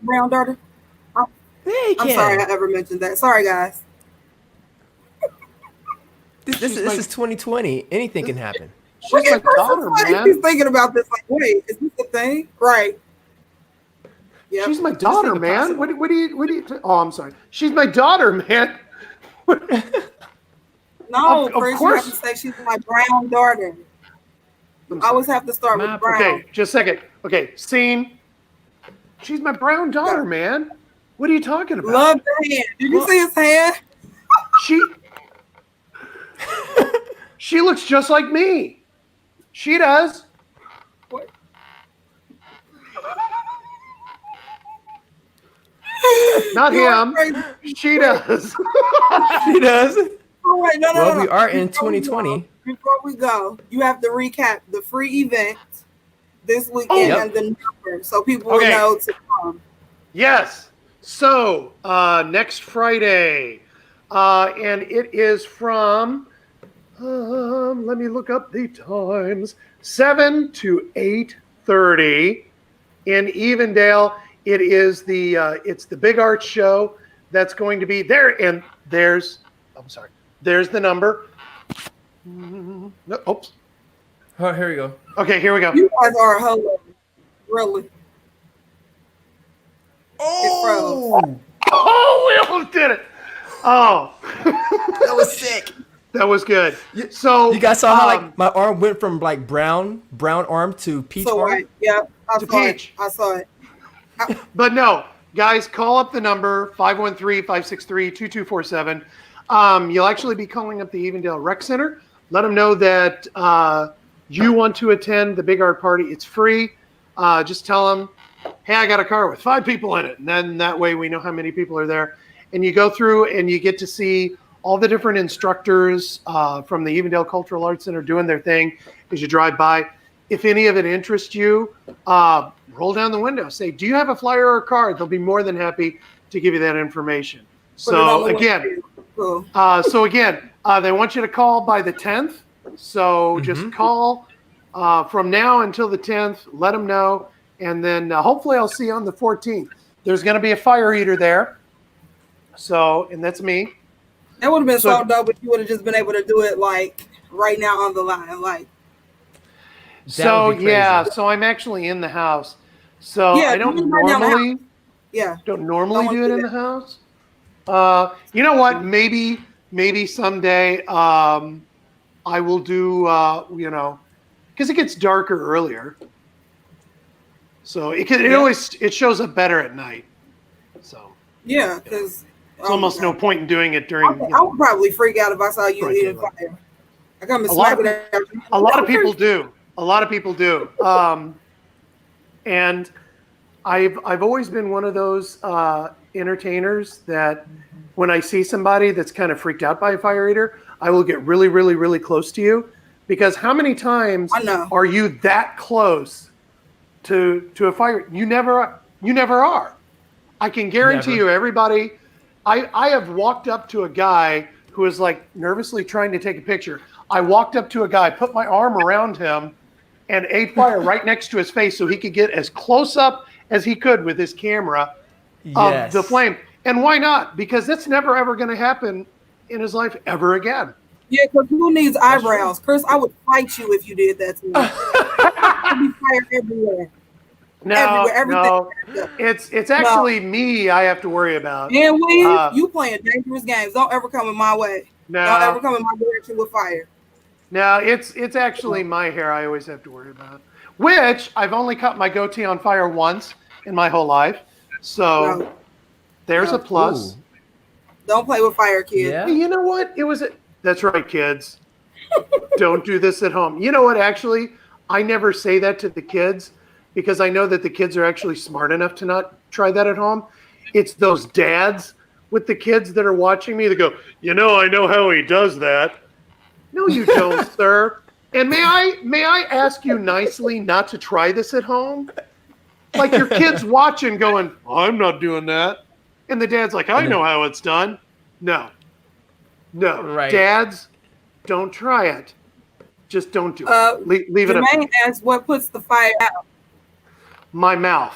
Brown daughter. Yeah, he can. I'm sorry I ever mentioned that. Sorry, guys. This is 2020. Anything can happen. She's my daughter, man. He's thinking about this. Like, wait, is this a thing? Right. Yep. She's my daughter, man. What do you? Oh, I'm sorry. She's my daughter, man. No, of course. You have to say she's my brown daughter. I always have to start with brown. Okay, just a second. Okay, scene. She's my brown daughter, man. What are you talking about? Love the hand. Did you see his hand? She looks just like me. She does. What? Not him. She does. She does. Oh, wait, no. We are in 2020. Before we go, you have to recap the free event this weekend and the number so people will know to come. Yes. So next Friday, and it is from. Let me look up the times. 7 to 8:30 in Evendale. It is it's the Big Art Show that's going to be there. And there's the number. No, oops. Oh, here we go. Okay, here we go. You guys are hilarious. Really. Oh, we almost did it. Oh. That was sick. That was good. So you guys saw how like my arm went from like brown arm to peach arm? Yeah, I saw it. But no, guys, call up the number 513-563-2247. You'll actually be calling up the Evendale Rec Center. Let them know that you want to attend the Big Art Party. It's free. Just tell them, hey, I got a car with 5 people in it. And then that way we know how many people are there. And you go through and you get to see all the different instructors from the Evendale Cultural Arts Center doing their thing as you drive by. If any of it interests you, roll down the window. Say, do you have a flyer or a card? They'll be more than happy to give you that information. So again, They want you to call by the 10th. So just call from now until the 10th. Let them know. And then hopefully I'll see you on the 14th. There's going to be a fire eater there. So, and that's me. That would have been so dope if you would have just been able to do it like right now on the line. Like, so yeah, so I'm actually in the house. So yeah, I don't normally do it in the house. You know what? Maybe someday I will do because it gets darker earlier. So it shows up better at night. So yeah, because it's almost no point in doing it during. I would probably freak out if I saw you eating fire. I come and smack it out. A lot of people do. And I've always been one of those entertainers that when I see somebody that's kind of freaked out by a fire eater, I will get really, really, really close to you, because how many times are you that close to a fire? You never are. I can guarantee you, everybody. I have walked up to a guy who was like nervously trying to take a picture. I walked up to a guy, put my arm around him, and ate fire right next to his face so he could get as close up as he could with his camera of the flame. And why not? Because that's never, ever going to happen in his life ever again. Yeah, because who needs eyebrows? Chris, I would fight you if you did that to me. I'd be fire everywhere. No, it's actually me I have to worry about. And you playing dangerous games. Don't ever come in my way. No. Don't ever come in my direction with fire. No, it's actually my hair I always have to worry about. Which I've only cut my goatee on fire once in my whole life. So there's a plus. Ooh. Don't play with fire, kids. Yeah. You know what? That's right, kids. Don't do this at home. You know what? Actually, I never say that to the kids because I know that the kids are actually smart enough to not try that at home. It's those dads with the kids that are watching me that go, I know how he does that. No, you don't, sir. And may I ask you nicely not to try this at home? Like your kid's watching going, I'm not doing that. And the dad's like, I know how it's done. No. Right. Dads, don't try it. Just don't do it. Leave it up. DeWine asks, what puts the fire out? My mouth.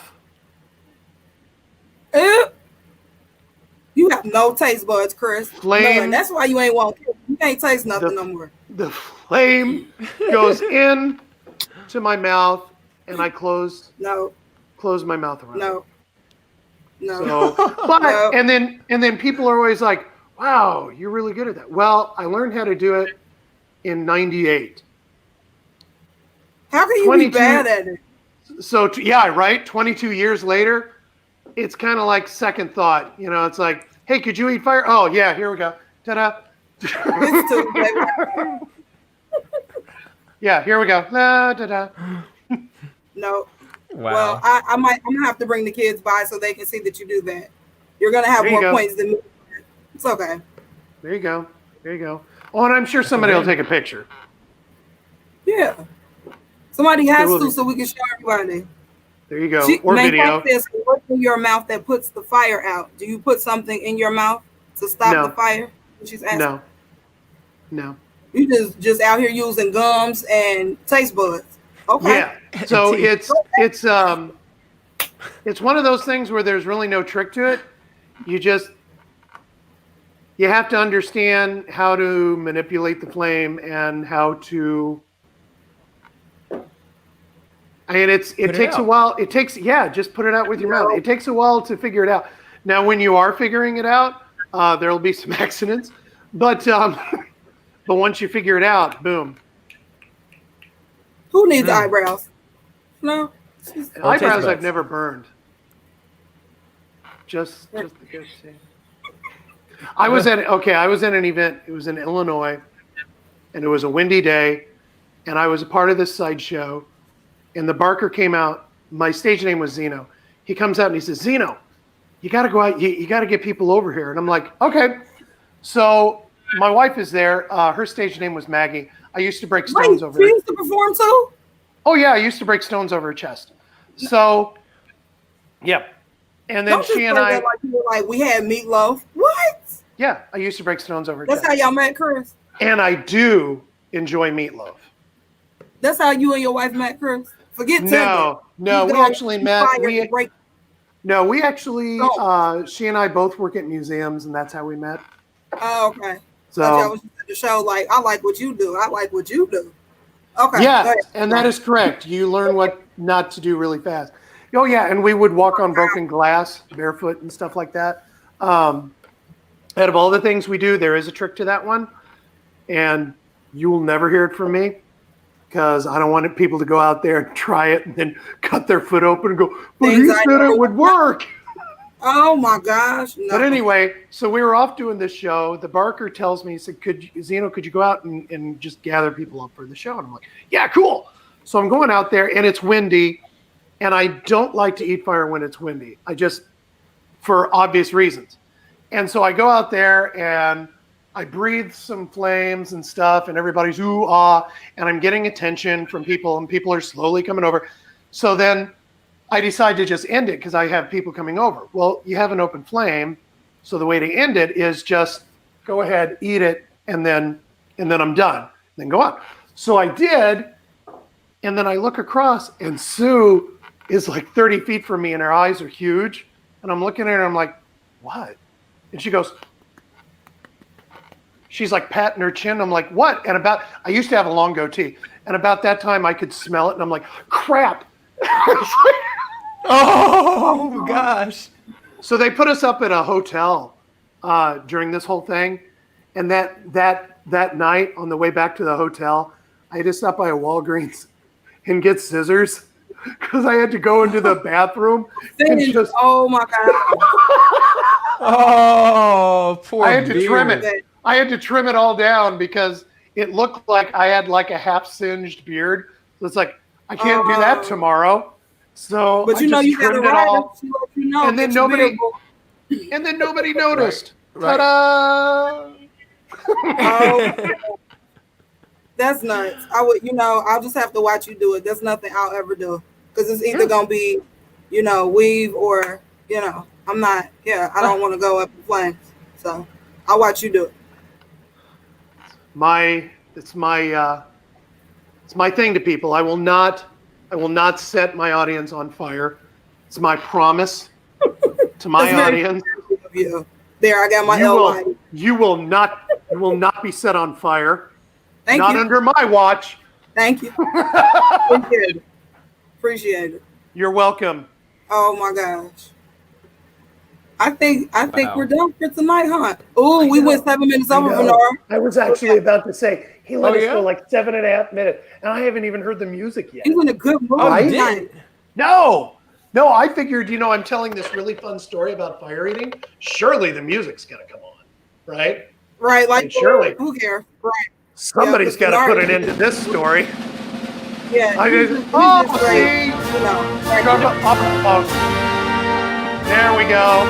You have no taste buds, Chris. Flame. None. That's why you ain't want kids. You can't taste nothing no more. The flame goes in to my mouth, and I close my mouth around. No. And then people are always like, wow, you're really good at that. Well, I learned how to do it in 98. How can you be bad at it? So, yeah, right? 22 years later, it's kind of like second thought. It's like, hey, could you eat fire? Oh, yeah, here we go. Ta-da. Yeah, here we go. La, da-da. No. Wow. Well, I'm gonna have to bring the kids by so they can see that you do that. You're gonna have more points than me. It's okay. There you go. Oh, and I'm sure somebody will take a picture. Yeah. Somebody has to, so we can show everybody. There you go. Or video. What's in your mouth that puts the fire out? Do you put something in your mouth to stop the fire? She's asking. No. You just out here using gums and taste buds. Okay. Yeah. So it's one of those things where there's really no trick to it. You have to understand how to manipulate the flame and how to. It takes a while. Just put it out with your mouth. It takes a while to figure it out. Now, when you are figuring it out, there'll be some accidents, but once you figure it out, boom. Who needs eyebrows? No. Eyebrows I've never burned. Just the good thing. I was at an event. It was in Illinois, and it was a windy day, and I was a part of this sideshow. And the barker came out. My stage name was Zeno. He comes out and he says, Zeno, you got to go out. You got to get people over here. And I'm like, okay. So my wife is there. Her stage name was Maggie. I used to break stones over her. She used to perform too? Oh, yeah. I used to break stones over her chest. So, yep. And then she and I. Like we had meatloaf. What? Yeah, I used to break stones over That's jazz. how y'all met, Chris? And I do enjoy meatloaf. That's how you and your wife met, Chris? Forget Tinder. No, we actually met. We actually, she and I both work at museums, and that's how we met. Oh, okay. So I was just at the show, like, I like what you do. I like what you do. Okay. Yeah, and that is correct. You learn what not to do really fast. Oh, yeah, and we would walk on broken glass, barefoot and stuff like that. Out of all the things we do, there is a trick to that one, and you will never hear it from me because I don't want people to go out there and try it and then cut their foot open and go, but he said it would work. Oh my gosh. No. But anyway, so we were off doing this show. The barker tells me, he said, Zeno, could you go out and just gather people up for the show? And I'm like, yeah, cool. So I'm going out there and it's windy and I don't like to eat fire when it's windy. For obvious reasons. And so I go out there and I breathe some flames and stuff and everybody's ooh, ah, and I'm getting attention from people and people are slowly coming over. So then I decide to just end it because I have people coming over. Well, you have an open flame, so the way to end it is just go ahead, eat it, and then I'm done. Then go on. So I did, and then I look across, and Sue is like 30 feet from me, and her eyes are huge. And I'm looking at her, and I'm like, what? And she goes, she's like patting her chin. I'm like, what? And I used to have a long goatee, and about that time I could smell it, and I'm like, crap. Oh gosh. So they put us up at a hotel during this whole thing. And that night on the way back to the hotel, I had to stop by a Walgreens and get scissors because I had to go into the bathroom. Oh my God. Oh, poor I had to trim it. I had to trim it all down because it looked like I had like a half singed beard. So it's like, I can't do that tomorrow. So but you know you got it all. And then nobody noticed. Right. Ta-da! That's nuts. I'll just have to watch you do it. There's nothing I'll ever do because it's either gonna be, weave or, I'm not. Yeah, I don't want to go up in flames. So I'll watch you do it. It's my thing to people. I will not set my audience on fire. It's my promise to my audience. There, I got my LY. You will not be set on fire. Thank you. Not under my watch. Thank you. Appreciate it. You're welcome. Oh my gosh. I think we're done for tonight, huh? Oh, we went 7 minutes over, Bernard. I was actually about to say he let us go like 7.5 minutes, and I haven't even heard the music yet. He's in a good mood. No, I figured, I'm telling this really fun story about fire eating. Surely the music's gonna come on, right? Right, like surely. Who cares? Right. Somebody's got to put it into this story. Yeah. See? There we go.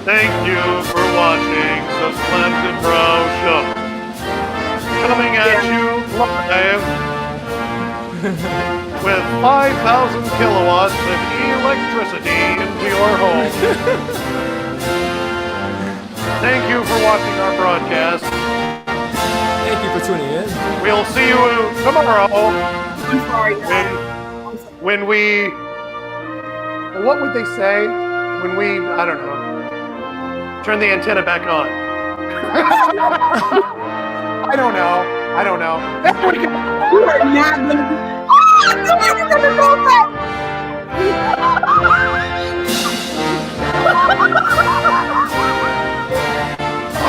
Thank you for watching the Slanted Bro Show. Coming at you live with 5,000 kilowatts of electricity into your home. Thank you for watching our broadcast. Thank you for tuning in. We'll see you tomorrow. I'm sorry. When we, what would they say? When we, I don't know, turn the antenna back on. I don't know. There we go. You are not going to be.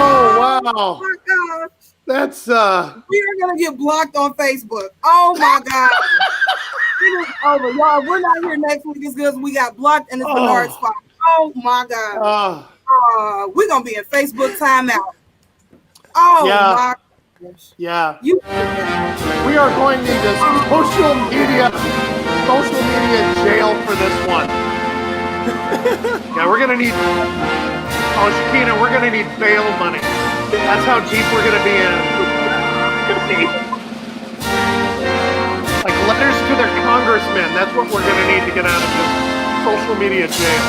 Oh, wow. Oh my gosh. That's we are gonna get blocked on Facebook. Oh my god. It is over. Y'all, we're not here next week. It's because we got blocked and it's Bernard's fault. Oh my god. We're gonna be in Facebook timeout. Oh my gosh. Yeah. We are going into social media jail for this one. Yeah, we're gonna need Shakina, we're gonna need bail money. That's how deep we're gonna be in. Like letters to their congressmen. That's what we're gonna need to get out of this social media jail.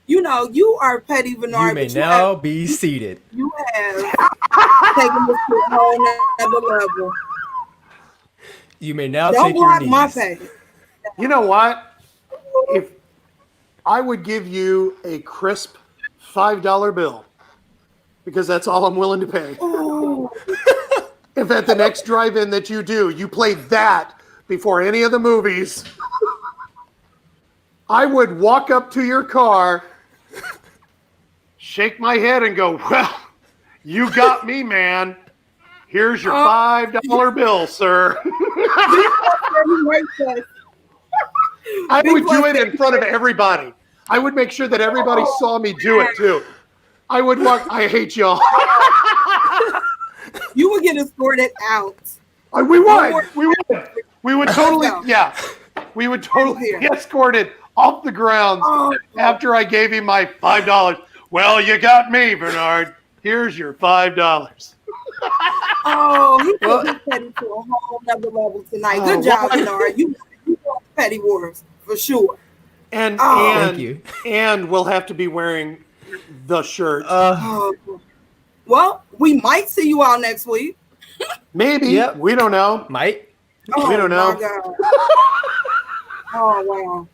You know, you are petty, You Bernard, may but now be seated. you have taken this to a whole nother level. You may now Don't take your block my knees. page. You know what? If I would give you a crisp $5 bill, because that's all I'm willing to pay. Ooh. If at the next drive-in that you do, you play that before any of the movies, I would walk up to your car, shake my head, and go, well, you got me, man. Here's your $5 bill, sir. I would do it in front of everybody. I would make sure that everybody saw me do it, too. I would walk. I hate y'all. You would get escorted out. We would totally, yeah. We would totally be escorted off the grounds after I gave him my $5. Well, you got me, Bernard. Here's your $5. Oh, he took his petty to a whole nother level tonight. Good job, Bernard. You won petty wars for sure. And thank you. And we'll have to be wearing the shirt. Well, we might see you all next week. Maybe. Yep. We don't know. Might. We don't know. My God. Oh, wow.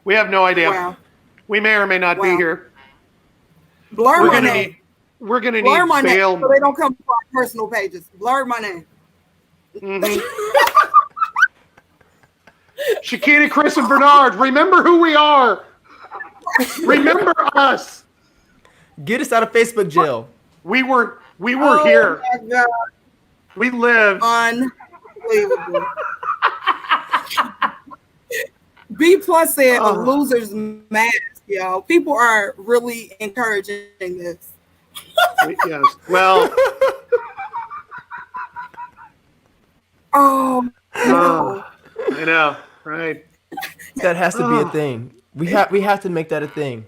We have no idea. Wow. We may or may not be here. Blur my name. We're going to need Blur my bail. name so they don't come to our personal pages. Blur my name. Mm-hmm. Shakina, Chris, and Bernard, remember who we are. Remember us. Get us out of Facebook jail. We were here. My God. We live. Unbelievable. B Plus said a loser's mask, y'all. People are really encouraging this. Yes. Well. I know, right? That has to be a thing. We have to make that a thing.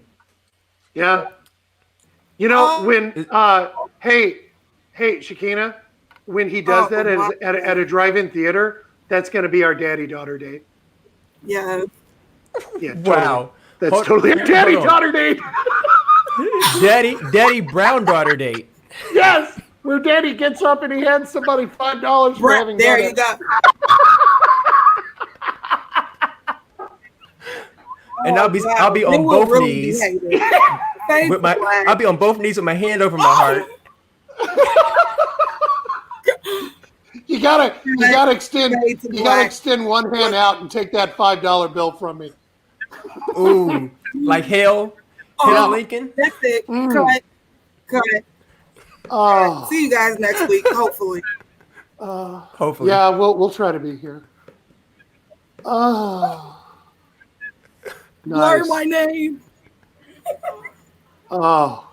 Yeah. You know, when hey, Shakina, when he does that at a drive-in theater, that's going to be our daddy-daughter date. Yeah. Yeah. Wow. Totally. That's totally our daddy-daughter date. Daddy brown daughter date. Yes. Where daddy gets up and he hands somebody $5 for having there done you it. go. And I'll be on both knees. I'll be on both knees with my hand over my heart. You gotta extend one hand out and take that $5 bill from me. Ooh, like Hail Lincoln. That's it. Cut. See you guys next week, hopefully. Hopefully. Yeah, we'll try to be here. Nice. Blur my name. Oh.